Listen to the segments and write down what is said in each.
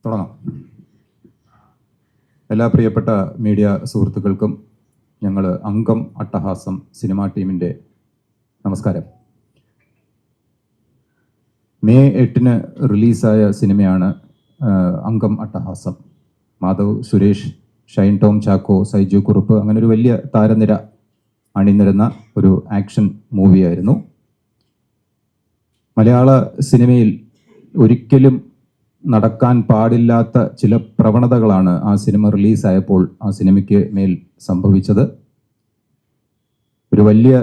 തുടങ്ങാം. എല്ലാ പ്രിയപ്പെട്ട മീഡിയ സുഹൃത്തുക്കൾക്കും ഞങ്ങൾ അംഗം അട്ടഹാസം സിനിമാ ടീമിൻ്റെ നമസ്കാരം. മെയ് 8 റിലീസായ സിനിമയാണ് അംഗം അട്ടഹാസം. മാധവ് സുരേഷ്, ഷൈൻ ടോം ചാക്കോ, സൈജു കുറുപ്പ്, അങ്ങനെ ഒരു വലിയ താരനിര അണിനിരുന്ന ഒരു ആക്ഷൻ മൂവിയായിരുന്നു. മലയാള സിനിമയിൽ ഒരിക്കലും നടക്കാൻ പാടില്ലാത്ത ചില പ്രവണതകളാണ് ആ സിനിമ റിലീസായപ്പോൾ ആ സിനിമയ്ക്ക് മേൽ സംഭവിച്ചത്. ഒരു വലിയ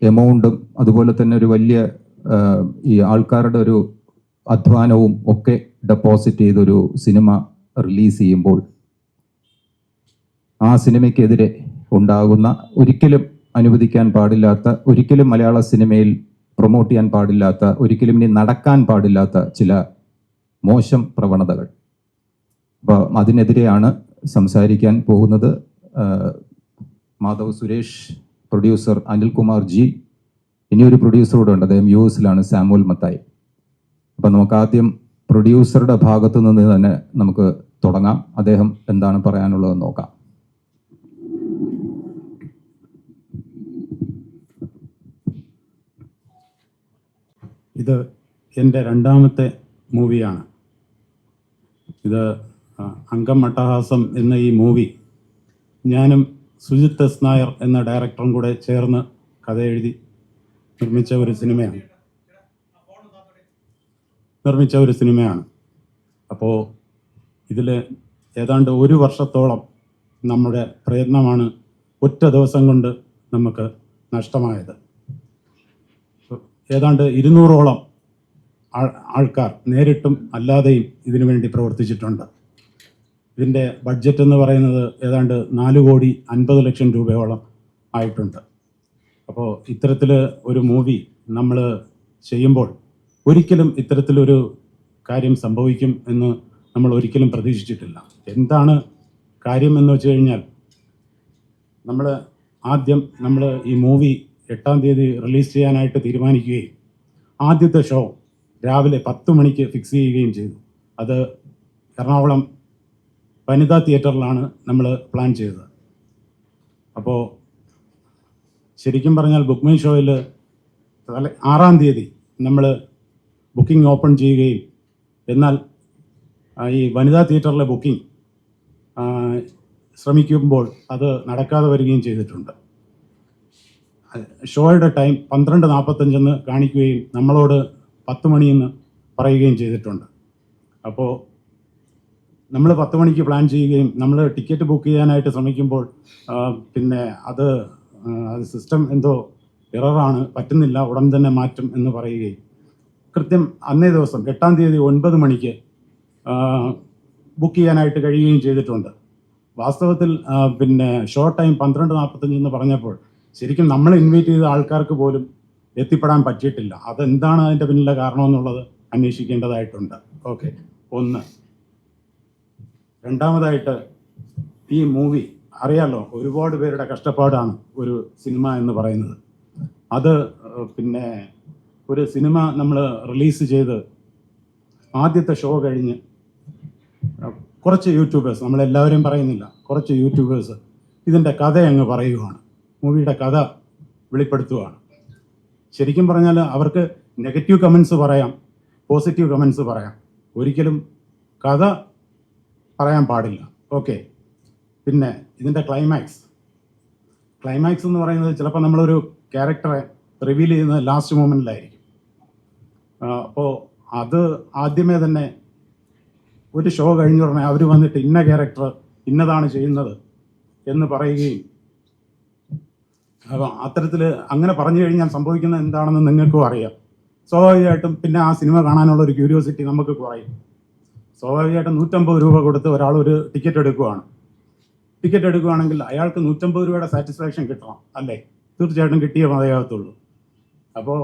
എമൗണ്ടും അതുപോലെ തന്നെ ഒരു വലിയ ഈ ആൾക്കാരുടെ ഒരു അധ്വാനവും ഒക്കെ ഡെപ്പോസിറ്റ് ചെയ്തൊരു സിനിമ റിലീസ് ചെയ്യുമ്പോൾ ആ സിനിമയ്ക്കെതിരെ ഉണ്ടാകുന്ന, ഒരിക്കലും അനുവദിക്കാൻ പാടില്ലാത്ത, ഒരിക്കലും മലയാള സിനിമയിൽ പ്രൊമോട്ട് ചെയ്യാൻ പാടില്ലാത്ത, ഒരിക്കലും ഇനി നടക്കാൻ പാടില്ലാത്ത ചില മോശം പ്രവണതകൾ. അപ്പോൾ അതിനെതിരെയാണ് സംസാരിക്കാൻ പോകുന്നത്. മാധവ് സുരേഷ്, പ്രൊഡ്യൂസർ അനിൽകുമാർ ജി, ഇനിയൊരു പ്രൊഡ്യൂസർ കൂടെ ഉണ്ട്, അദ്ദേഹം US-ലാണ്, സാമുവൽ മത്തായി. അപ്പം നമുക്ക് ആദ്യം പ്രൊഡ്യൂസറുടെ ഭാഗത്തു നിന്ന് തന്നെ നമുക്ക് തുടങ്ങാം. അദ്ദേഹം എന്താണ് പറയാനുള്ളതെന്ന് നോക്കാം. ഇത് എൻ്റെ രണ്ടാമത്തെ മൂവിയാണ്. ഇത് അംഗം അട്ടഹാസം എന്ന ഈ മൂവി ഞാനും സുജിത് എസ് നായർ എന്ന ഡയറക്ടറും കൂടെ ചേർന്ന് കഥ എഴുതി നിർമ്മിച്ച ഒരു സിനിമയാണ്. അപ്പോൾ ഇതിൽ ഏതാണ്ട് 1 വർഷത്തോളം നമ്മുടെ പ്രയത്നമാണ് ഒറ്റ ദിവസം കൊണ്ട് നമുക്ക് നഷ്ടമായത്. ഏതാണ്ട് 200ഓളം ആൾക്കാർ നേരിട്ടും അല്ലാതെയും ഇതിനു വേണ്ടി പ്രവർത്തിച്ചിട്ടുണ്ട്. ഇതിൻ്റെ ബഡ്ജറ്റ് എന്ന് പറയുന്നത് ഏതാണ്ട് 4,50,00,000 രൂപയോളം ആയിട്ടുണ്ട്. അപ്പോൾ ഇത്തരത്തിൽ ഒരു മൂവി നമ്മൾ ചെയ്യുമ്പോൾ ഒരിക്കലും ഇത്തരത്തിലൊരു കാര്യം സംഭവിക്കും എന്ന് നമ്മൾ ഒരിക്കലും പ്രതീക്ഷിച്ചിട്ടില്ല. എന്താണ് കാര്യം എന്ന് വെച്ച് കഴിഞ്ഞാൽ, ആദ്യം നമ്മൾ ഈ മൂവി 8-ാം തീയതി റിലീസ് ചെയ്യാനായിട്ട് തീരുമാനിക്കുകയും ആദ്യത്തെ ഷോ രാവിലെ 10 മണിക്ക് ഫിക്സ് ചെയ്യുകയും ചെയ്തു. അത് എറണാകുളം വനിതാ തിയേറ്ററിലാണ് നമ്മൾ പ്ലാൻ ചെയ്തത്. അപ്പോൾ ശരിക്കും പറഞ്ഞാൽ ബുക്ക് മൈ ഷോയിൽ 6-ാം തീയതി നമ്മൾ ബുക്കിംഗ് ഓപ്പൺ ചെയ്യുകയും, എന്നാൽ ഈ വനിതാ തിയേറ്ററിലെ ബുക്കിംഗ് ശ്രമിക്കുമ്പോൾ അത് നടക്കാതെ വരികയും ചെയ്തിട്ടുണ്ട്. ഷോയുടെ ടൈം 12:45 കാണിക്കുകയും നമ്മളോട് 10 മണിയെന്ന് പറയുകയും ചെയ്തിട്ടുണ്ട്. അപ്പോൾ നമ്മൾ 10 മണിക്ക് പ്ലാൻ ചെയ്യുകയും നമ്മൾ ടിക്കറ്റ് ബുക്ക് ചെയ്യാനായിട്ട് ശ്രമിക്കുമ്പോൾ പിന്നെ അത് സിസ്റ്റം എന്തോ എററാണ്, പറ്റുന്നില്ല, ഉടൻ തന്നെ മാറ്റും എന്ന് പറയുകയും കൃത്യം അന്നേ ദിവസം 8-ാം തീയതി 9 മണിക്ക് ബുക്ക് ചെയ്യാനായിട്ട് കഴിയുകയും ചെയ്തിട്ടുണ്ട്. വാസ്തവത്തിൽ പിന്നെ ഷോ ടൈം 12:45 എന്ന് പറഞ്ഞപ്പോൾ ശരിക്കും നമ്മൾ ഇൻവൈറ്റ് ചെയ്ത ആൾക്കാർക്ക് പോലും എത്തിപ്പെടാൻ പറ്റിയിട്ടില്ല. അതെന്താണ് അതിൻ്റെ പിന്നിലെ കാരണമെന്നുള്ളത് അന്വേഷിക്കേണ്ടതായിട്ടുണ്ട്. ഓക്കെ, ഒന്ന്. രണ്ടാമതായിട്ട്, ഈ മൂവി അറിയാലോ, ഒരുപാട് പേരുടെ കഷ്ടപ്പാടാണ് ഒരു സിനിമ എന്ന് പറയുന്നത്. അത് പിന്നെ ഒരു സിനിമ നമ്മൾ റിലീസ് ചെയ്ത് ആദ്യത്തെ ഷോ കഴിഞ്ഞ് കുറച്ച് യൂട്യൂബേഴ്സ്, നമ്മളെല്ലാവരും പറയുന്നില്ല, കുറച്ച് യൂട്യൂബേഴ്സ് ഇതിൻ്റെ കഥ അങ്ങ് പറയുകയാണ്, മൂവിയുടെ കഥ വെളിപ്പെടുത്തുകയാണ്. ശരിക്കും പറഞ്ഞാൽ അവർക്ക് നെഗറ്റീവ് കമൻസ് പറയാം, പോസിറ്റീവ് കമൻസ് പറയാം, ഒരിക്കലും കഥ പറയാൻ പാടില്ല. ഓക്കെ. പിന്നെ ഇതിൻ്റെ ക്ലൈമാക്സ് എന്ന് പറയുന്നത് ചിലപ്പോൾ നമ്മളൊരു ക്യാരക്ടറെ റിവീൽ ചെയ്യുന്നത് ലാസ്റ്റ് മൊമെൻറ്റിലായിരിക്കും. അപ്പോൾ അത് ആദ്യമേ തന്നെ ഒരു ഷോ കഴിഞ്ഞ ഉടനെ അവർ വന്നിട്ട് ഇന്ന ക്യാരക്ടർ ഇന്നതാണ് ചെയ്യുന്നത് എന്ന് പറയുകയും, അപ്പോൾ അത്തരത്തിൽ അങ്ങനെ പറഞ്ഞു കഴിഞ്ഞാൽ സംഭവിക്കുന്നത് എന്താണെന്ന് നിങ്ങൾക്കും അറിയാം. സ്വാഭാവികമായിട്ടും പിന്നെ ആ സിനിമ കാണാനുള്ള ഒരു ക്യൂരിയോസിറ്റി നമുക്ക് കുറയും. സ്വാഭാവികമായിട്ടും 150 രൂപ കൊടുത്ത് ഒരാൾ ഒരു ടിക്കറ്റ് എടുക്കുകയാണെങ്കിൽ അയാൾക്ക് 150 രൂപയുടെ സാറ്റിസ്ഫാക്ഷൻ കിട്ടണം, അല്ലേ? തീർച്ചയായിട്ടും കിട്ടിയേ മതിയാകത്തുള്ളൂ. അപ്പോൾ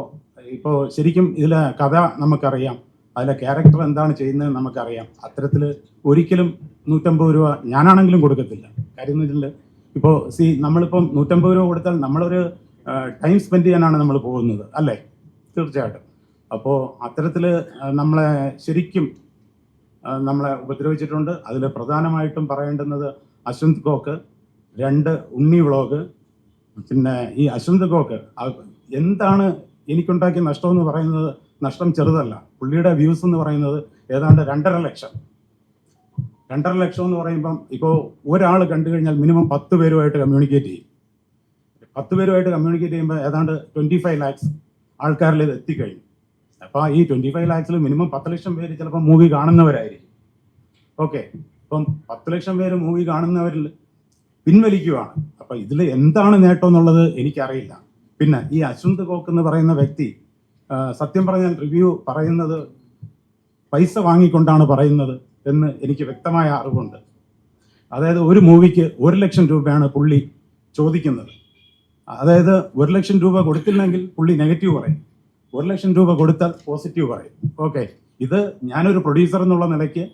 ഇപ്പോൾ ശരിക്കും ഇതിലെ കഥ നമുക്കറിയാം, അതിലെ ക്യാരക്ടർ എന്താണ് ചെയ്യുന്നത് നമുക്കറിയാം. അത്തരത്തിൽ ഒരിക്കലും 150 രൂപ ഞാനാണെങ്കിലും കൊടുക്കത്തില്ല. കാര്യം എന്ന് വെച്ചിട്ടുണ്ടെങ്കിൽ, ഇപ്പോൾ നമ്മളിപ്പം 150 രൂപ കൊടുത്താൽ നമ്മളൊരു ടൈം സ്പെൻഡ് ചെയ്യാനാണ് നമ്മൾ പോകുന്നത്, അല്ലേ? തീർച്ചയായിട്ടും. അപ്പോൾ അത്തരത്തിൽ നമ്മളെ ശരിക്കും നമ്മളെ ഉപദ്രവിച്ചിട്ടുണ്ട്. അതിൽ പ്രധാനമായിട്ടും പറയേണ്ടുന്നത് അശ്വന്ത് ഗോക്ക്, 2 ഉണ്ണി വ്ളോഗ്. പിന്നെ ഈ അശ്വന്ത് ഗോക്ക് എന്താണ് എനിക്കുണ്ടാക്കിയ നഷ്ടം എന്ന് പറയുന്നത്, നഷ്ടം ചെറുതല്ല. പുള്ളിയുടെ വ്യൂസ് എന്ന് പറയുന്നത് ഏതാണ്ട് 2.5 ലക്ഷം. 2.5 ലക്ഷം എന്ന് പറയുമ്പം ഇപ്പോൾ ഒരാൾ കണ്ടു കഴിഞ്ഞാൽ മിനിമം 10 പേരുമായിട്ട് കമ്മ്യൂണിക്കേറ്റ് ചെയ്യും. 10 പേരുമായിട്ട് കമ്മ്യൂണിക്കേറ്റ് ചെയ്യുമ്പോൾ ഏതാണ്ട് 25 ലാക്സ് ആൾക്കാരിൽ ഇത് എത്തിക്കഴിഞ്ഞു. അപ്പോൾ ഈ 25 ലാക്സിൽ മിനിമം 10 ലക്ഷം പേര് ചിലപ്പോൾ മൂവി കാണുന്നവരായിരിക്കും. ഓക്കെ, ഇപ്പം 10 ലക്ഷം പേര് മൂവി കാണുന്നവരിൽ പിൻവലിക്കുകയാണ്. അപ്പം ഇതിൽ എന്താണ് നേട്ടം എന്നുള്ളത് എനിക്കറിയില്ല. പിന്നെ ഈ അശ്വന്ത് ഗോക്ക് എന്ന് പറയുന്ന വ്യക്തി സത്യം പറഞ്ഞാൽ റിവ്യൂ പറയുന്നത് പൈസ വാങ്ങിക്കൊണ്ടാണ് പറയുന്നത് എന്ന് എനിക്ക് വ്യക്തമായ അറിവുണ്ട്. അതായത് ഒരു മൂവിക്ക് 1 ലക്ഷം രൂപയാണ് പുള്ളി ചോദിക്കുന്നത്. അതായത് 1 ലക്ഷം രൂപ കൊടുത്തില്ലെങ്കിൽ പുള്ളി നെഗറ്റീവ് പറയും, 1 ലക്ഷം രൂപ കൊടുത്താൽ പോസിറ്റീവ് പറയും. ഓക്കെ, ഇത് ഞാനൊരു പ്രൊഡ്യൂസർ എന്നുള്ള നിലയ്ക്ക്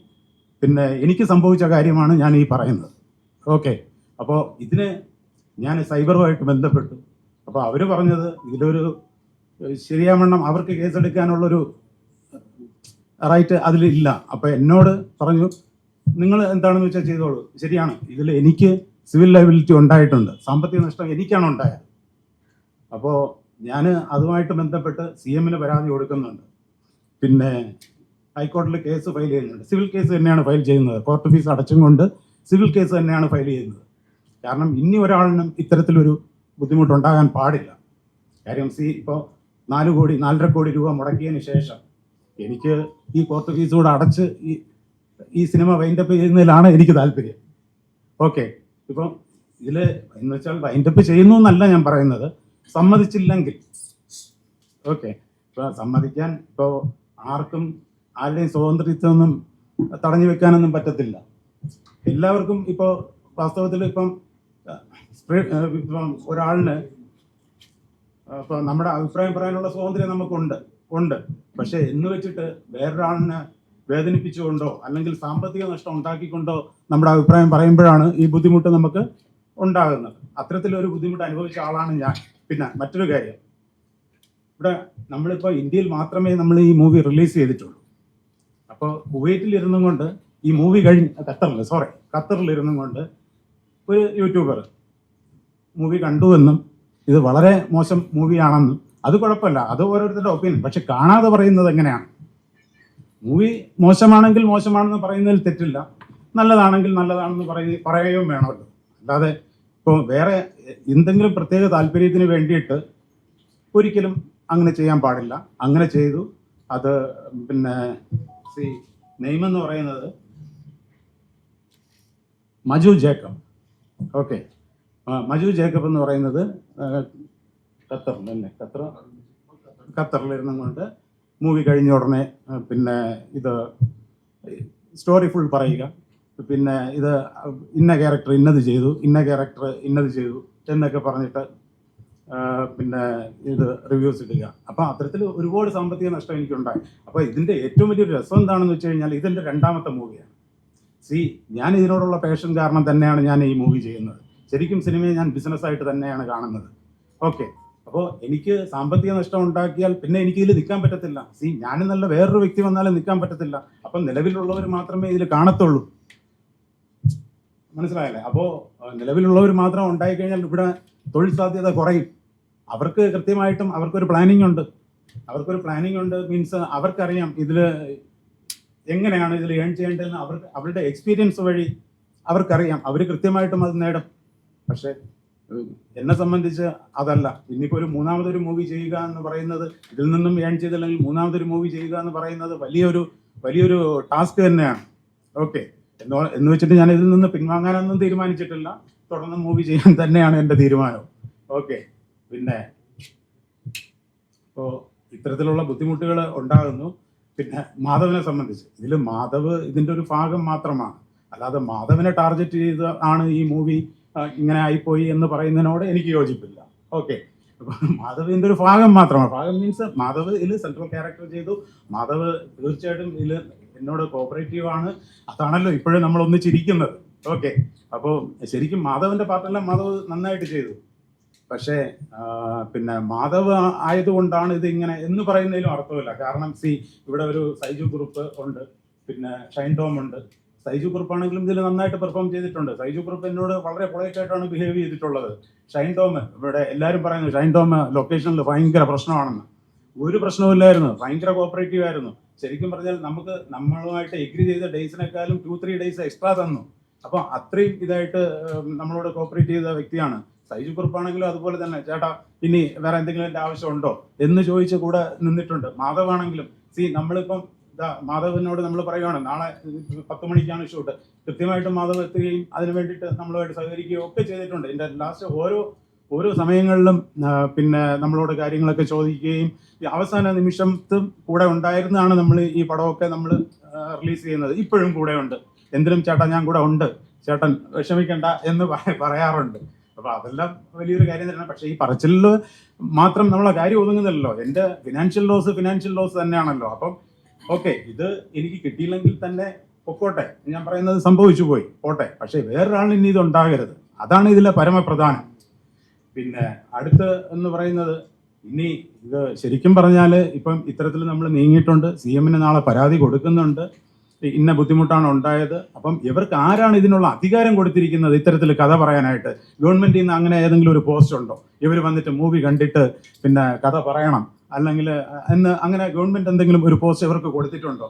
പിന്നെ എനിക്ക് സംഭവിച്ച കാര്യമാണ് ഞാൻ ഈ പറയുന്നത്. ഓക്കെ, അപ്പോൾ ഇതിന് ഞാൻ സൈബറുമായിട്ട് ബന്ധപ്പെട്ടു. അപ്പോൾ അവർ പറഞ്ഞത് ഇതിലൊരു ശരിയാവണ്ണം അവർക്ക് കേസെടുക്കാനുള്ളൊരു റൈറ്റ് അതിലില്ല. അപ്പോൾ എന്നോട് പറഞ്ഞു, നിങ്ങൾ എന്താണെന്ന് വെച്ചാൽ ചെയ്തോളൂ. ശരിയാണ്, ഇതിൽ എനിക്ക് സിവിൽ ലയബിലിറ്റി ഉണ്ടായിട്ടുണ്ട്, സാമ്പത്തിക നഷ്ടം എനിക്കാണ് ഉണ്ടായത്. അപ്പോൾ ഞാൻ അതുമായിട്ട് ബന്ധപ്പെട്ട് CM-ന് പരാതി കൊടുക്കുന്നുണ്ട്. പിന്നെ ഹൈക്കോടതിയിൽ കേസ് ഫയൽ ചെയ്യുന്നുണ്ട്. സിവിൽ കേസ് തന്നെയാണ് ഫയൽ ചെയ്യുന്നത്. കോർട്ട് ഫീസ് അടച്ചും കൊണ്ട് സിവിൽ കേസ് തന്നെയാണ് ഫയൽ ചെയ്യുന്നത്. കാരണം ഇനി ഒരാളിനും ഇത്തരത്തിലൊരു ബുദ്ധിമുട്ടുണ്ടാകാൻ പാടില്ല. കാര്യം ഇപ്പോൾ 4 കോടി 4.5 കോടി രൂപ മുടക്കിയതിന് ശേഷം എനിക്ക് ഈ കോർട്ട് ഫീസ് കൂടെ അടച്ച് ഈ സിനിമ വൈൻഡപ്പ് ചെയ്യുന്നതിലാണ് എനിക്ക് താല്പര്യം. ഓക്കെ, ഇപ്പം ഇതിൽ എന്ന് വെച്ചാൽ വൈൻഡപ്പ് ചെയ്യുന്നു എന്നല്ല ഞാൻ പറയുന്നത്, സമ്മതിച്ചില്ലെങ്കിൽ. ഓക്കെ, ഇപ്പോൾ സമ്മതിക്കാൻ ഇപ്പോൾ ആർക്കും ആരുടെയും സ്വാതന്ത്ര്യത്തൊന്നും തടഞ്ഞു വെക്കാനൊന്നും പറ്റത്തില്ല. എല്ലാവർക്കും ഇപ്പോൾ വാസ്തവത്തിൽ ഇപ്പം ഒരാളിന് ഇപ്പം നമ്മുടെ അഭിപ്രായം പറയാനുള്ള സ്വാതന്ത്ര്യം നമുക്കുണ്ട്. പക്ഷേ എന്ന് വെച്ചിട്ട് വേറൊരാളിനെ വേദനിപ്പിച്ചുകൊണ്ടോ അല്ലെങ്കിൽ സാമ്പത്തിക നഷ്ടം ഉണ്ടാക്കിക്കൊണ്ടോ നമ്മുടെ അഭിപ്രായം പറയുമ്പോഴാണ് ഈ ബുദ്ധിമുട്ട് നമുക്ക് ഉണ്ടാകുന്നത്. അത്തരത്തിലൊരു ബുദ്ധിമുട്ട് അനുഭവിച്ച ആളാണ് ഞാൻ. പിന്നെ മറ്റൊരു കാര്യം, ഇവിടെ നമ്മളിപ്പോൾ ഇന്ത്യയിൽ മാത്രമേ നമ്മൾ ഈ മൂവി റിലീസ് ചെയ്തിട്ടുള്ളൂ. അപ്പോൾ കുവൈറ്റിൽ ഇരുന്നും കൊണ്ട് ഈ മൂവി ഖത്തറിലിരുന്നും കൊണ്ട് ഒരു യൂട്യൂബർ മൂവി കണ്ടുവെന്നും ഇത് വളരെ മോശം മൂവിയാണെന്നും, അത് കുഴപ്പമില്ല, അത് ഓരോരുത്തരുടെ ഒപ്പീനിയൻ. പക്ഷെ കാണാതെ പറയുന്നത് എങ്ങനെയാണ്? മൂവി മോശമാണെങ്കിൽ മോശമാണെന്ന് പറയുന്നതിൽ തെറ്റില്ല, നല്ലതാണെങ്കിൽ നല്ലതാണെന്ന് പറയുകയും വേണമല്ലോ. അല്ലാതെ ഇപ്പോൾ വേറെ എന്തെങ്കിലും പ്രത്യേക താല്പര്യത്തിന് വേണ്ടിയിട്ട് ഒരിക്കലും അങ്ങനെ ചെയ്യാൻ പാടില്ല. അങ്ങനെ ചെയ്തു. അത് പിന്നെ നെയിം എന്ന് പറയുന്നത് Maju Jacob. Okay, Maju Jacob എന്ന് പറയുന്നത് ഖത്തറിലിരുന്നും കൊണ്ട് മൂവി കഴിഞ്ഞ ഉടനെ പിന്നെ ഇത് സ്റ്റോറി ഫുൾ പറയുക, പിന്നെ ഇത് ഇന്ന ക്യാരക്ടർ ഇന്നത് ചെയ്തു, ഇന്ന ക്യാരക്ടർ ഇന്നത് ചെയ്തു എന്നൊക്കെ പറഞ്ഞിട്ട് പിന്നെ ഇത് റിവ്യൂസ് ഇടുക. അപ്പോൾ അത്തരത്തിൽ ഒരുപാട് സാമ്പത്തിക നഷ്ടം എനിക്കുണ്ടായി. അപ്പോൾ ഇതിൻ്റെ ഏറ്റവും വലിയൊരു രസം എന്താണെന്ന് വെച്ച് കഴിഞ്ഞാൽ ഇതെൻ്റെ 2ാമത്തെ മൂവിയാണ്. ഞാൻ ഇതിനോടുള്ള പാഷൻ കാരണം തന്നെയാണ് ഞാൻ ഈ മൂവി ചെയ്യുന്നത്. ശരിക്കും സിനിമയെ ഞാൻ ബിസിനസ്സായിട്ട് തന്നെയാണ് കാണുന്നത്. ഓക്കെ, അപ്പോൾ എനിക്ക് സാമ്പത്തിക നഷ്ടം ഉണ്ടാക്കിയാൽ പിന്നെ എനിക്ക് ഇതിൽ നിൽക്കാൻ പറ്റത്തില്ല. ഞാനെന്നല്ല വേറൊരു വ്യക്തി വന്നാലും നിൽക്കാൻ പറ്റത്തില്ല. അപ്പം നിലവിലുള്ളവർ മാത്രമേ ഇതിൽ കാണത്തുള്ളൂ. മനസ്സിലായല്ലേ? അപ്പോൾ നിലവിലുള്ളവർ മാത്രം ഉണ്ടായിക്കഴിഞ്ഞാൽ ഇവിടെ തൊഴിൽ സാധ്യത കുറയും. അവർക്ക് കൃത്യമായിട്ടും അവർക്കൊരു പ്ലാനിങ് ഉണ്ട്. മീൻസ് അവർക്കറിയാം ഇതിൽ എങ്ങനെയാണ് ഇതിൽ ഏൺ ചെയ്യേണ്ടതെന്ന്. അവരുടെ എക്സ്പീരിയൻസ് വഴി അവർക്കറിയാം. അവർ കൃത്യമായിട്ടും അത് നേടും. പക്ഷേ എന്നെ സംബന്ധിച്ച് അതല്ല. ഇനിയിപ്പോൾ ഒരു മൂന്നാമതൊരു മൂവി ചെയ്യുക എന്ന് പറയുന്നത്, ഇതിൽ നിന്നും ഏൺ ചെയ്തില്ലെങ്കിൽ മൂന്നാമതൊരു മൂവി ചെയ്യുക എന്ന് പറയുന്നത് വലിയൊരു ടാസ്ക് തന്നെയാണ്. ഓക്കെ, എന്ന് വെച്ചിട്ട് ഞാൻ ഇതിൽ നിന്ന് പിൻവാങ്ങാനൊന്നും തീരുമാനിച്ചിട്ടില്ല. തുടർന്ന് മൂവി ചെയ്യാൻ തന്നെയാണ് എൻ്റെ തീരുമാനം. ഓക്കെ, പിന്നെ ഇപ്പോൾ ഇത്തരത്തിലുള്ള ബുദ്ധിമുട്ടുകൾ ഉണ്ടാകുന്നു. പിന്നെ മാധവനെ സംബന്ധിച്ച് മാധവ് ഇതിൻ്റെ ഒരു ഭാഗം മാത്രമാണ്. അല്ലാതെ മാധവനെ ടാർഗറ്റ് ചെയ്ത് ആണ് ഈ മൂവി ഇങ്ങനെ ആയിപ്പോയി എന്ന് പറയുന്നതിനോട് എനിക്ക് യോജിപ്പില്ല. ഓക്കെ, മാധവ് ഇതിൻ്റെ ഒരു ഭാഗം മാത്രമാണ്. ഭാഗം മീൻസ് മാധവ് ഇതിൽ സെൻട്രൽ ക്യാരക്ടർ ചെയ്തു. മാധവ് തീർച്ചയായിട്ടും ഇതിൽ എന്നോട് കോപ്പറേറ്റീവ് ആണ്. അതാണല്ലോ ഇപ്പോഴും നമ്മൾ ഒന്നിച്ചിരിക്കുന്നത്. ഓക്കെ, അപ്പോൾ ശരിക്കും മാധവൻ്റെ പാർട്ടെല്ലാം മാധവ് നന്നായിട്ട് ചെയ്തു. പക്ഷേ പിന്നെ മാധവ് ആയതുകൊണ്ടാണ് ഇത് ഇങ്ങനെ എന്ന് പറയുന്നതിലും അർത്ഥമില്ല. കാരണം ഇവിടെ ഒരു സൈജു ഗ്രൂപ്പ് ഉണ്ട്, പിന്നെ ഷൈൻ ടോം ഉണ്ട്. സൈജു കുറുപ്പാണെങ്കിലും ഇതിൽ നന്നായിട്ട് പെർഫോം ചെയ്തിട്ടുണ്ട്. സൈജു കുറുപ്പ് എന്നോട് വളരെ പൊളൈറ്റ് ആയിട്ടാണ് ബിഹേവ് ചെയ്തിട്ടുള്ളത്. ഷൈൻ ടോം, ഇവിടെ എല്ലാവരും പറയുന്നു ഷൈൻ ടോം ലൊക്കേഷനിൽ ഭയങ്കര പ്രശ്നമാണെന്ന്. ഒരു പ്രശ്നവുമില്ലായിരുന്നു, ഭയങ്കര കോപ്പറേറ്റീവ് ആയിരുന്നു. ശരിക്കും പറഞ്ഞാൽ നമുക്ക് നമ്മളുമായിട്ട് എഗ്രി ചെയ്ത ഡേയ്സിനേക്കാളും 2-3 ഡേയ്സ് എക്സ്ട്രാ തന്നു. അപ്പോൾ അത്രയും ഇതായിട്ട് നമ്മളോട് കോപ്പറേറ്റ് ചെയ്ത വ്യക്തിയാണ്. സൈജു കുറുപ്പാണെങ്കിലും അതുപോലെ തന്നെ, ചേട്ടാ ഇനി വേറെ എന്തെങ്കിലും എൻ്റെ ആവശ്യമുണ്ടോ എന്ന് ചോദിച്ച് കൂടെ നിന്നിട്ടുണ്ട്. മാധവാണെങ്കിലും നമ്മളിപ്പം മാധവനോട് നമ്മൾ പറയുകയാണ് നാളെ 10 മണിക്കാണ് ഷൂട്ട്, കൃത്യമായിട്ടും മാധവ് എത്തുകയും അതിന് വേണ്ടിയിട്ട് നമ്മളുമായിട്ട് സഹകരിക്കുകയും ഒക്കെ ചെയ്തിട്ടുണ്ട്. എൻ്റെ ലാസ്റ്റ് ഓരോ സമയങ്ങളിലും പിന്നെ നമ്മളോട് കാര്യങ്ങളൊക്കെ ചോദിക്കുകയും അവസാന നിമിഷത്തും കൂടെ ഉണ്ടായിരുന്നാണ് നമ്മൾ ഈ പടമൊക്കെ നമ്മൾ റിലീസ് ചെയ്യുന്നത്. ഇപ്പോഴും കൂടെ ഉണ്ട്. എന്തിനും ചേട്ടാ ഞാൻ കൂടെ ഉണ്ട്, ചേട്ടൻ വിഷമിക്കണ്ട എന്ന് പറയാറുണ്ട്. അപ്പോൾ അതെല്ലാം വലിയൊരു കാര്യം തന്നെയാണ്. പക്ഷേ ഈ പറച്ചിലിൽ മാത്രം നമ്മളെ കാര്യം ഒതുങ്ങുന്നില്ലല്ലോ. എൻ്റെ ഫിനാൻഷ്യൽ ലോസ് തന്നെയാണല്ലോ. അപ്പം ഓക്കെ, ഇത് എനിക്ക് കിട്ടിയില്ലെങ്കിൽ തന്നെ പൊക്കോട്ടെ, ഞാൻ പറയുന്നത് സംഭവിച്ചു പോയി പോട്ടെ. പക്ഷേ വേറൊരാളിന് ഇനി ഇത് ഉണ്ടാകരുത്, അതാണ് ഇതിലെ പരമപ്രധാനം. പിന്നെ അടുത്ത് എന്ന് പറയുന്നത്, ഇനി ഇത് ശരിക്കും പറഞ്ഞാൽ ഇപ്പം ഇത്തരത്തിൽ നമ്മൾ നീങ്ങിയിട്ടുണ്ട്. CM നാളെ പരാതി കൊടുക്കുന്നുണ്ട്, ഇന്ന ബുദ്ധിമുട്ടാണ് ഉണ്ടായത്. അപ്പം ഇവർക്ക് ആരാണ് ഇതിനുള്ള അധികാരം കൊടുത്തിരിക്കുന്നത് ഇത്തരത്തിൽ കഥ പറയാനായിട്ട്? ഗവൺമെന്റിൽ നിന്ന് അങ്ങനെ ഏതെങ്കിലും ഒരു പോസ്റ്റ് ഉണ്ടോ? ഇവർ വന്നിട്ട് മൂവി കണ്ടിട്ട് പിന്നെ കഥ പറയണം അല്ലെങ്കിൽ എന്ന് അങ്ങനെ ഗവൺമെന്റ് എന്തെങ്കിലും ഒരു പോസ്റ്റ് ഇവർക്ക് കൊടുത്തിട്ടുണ്ടോ?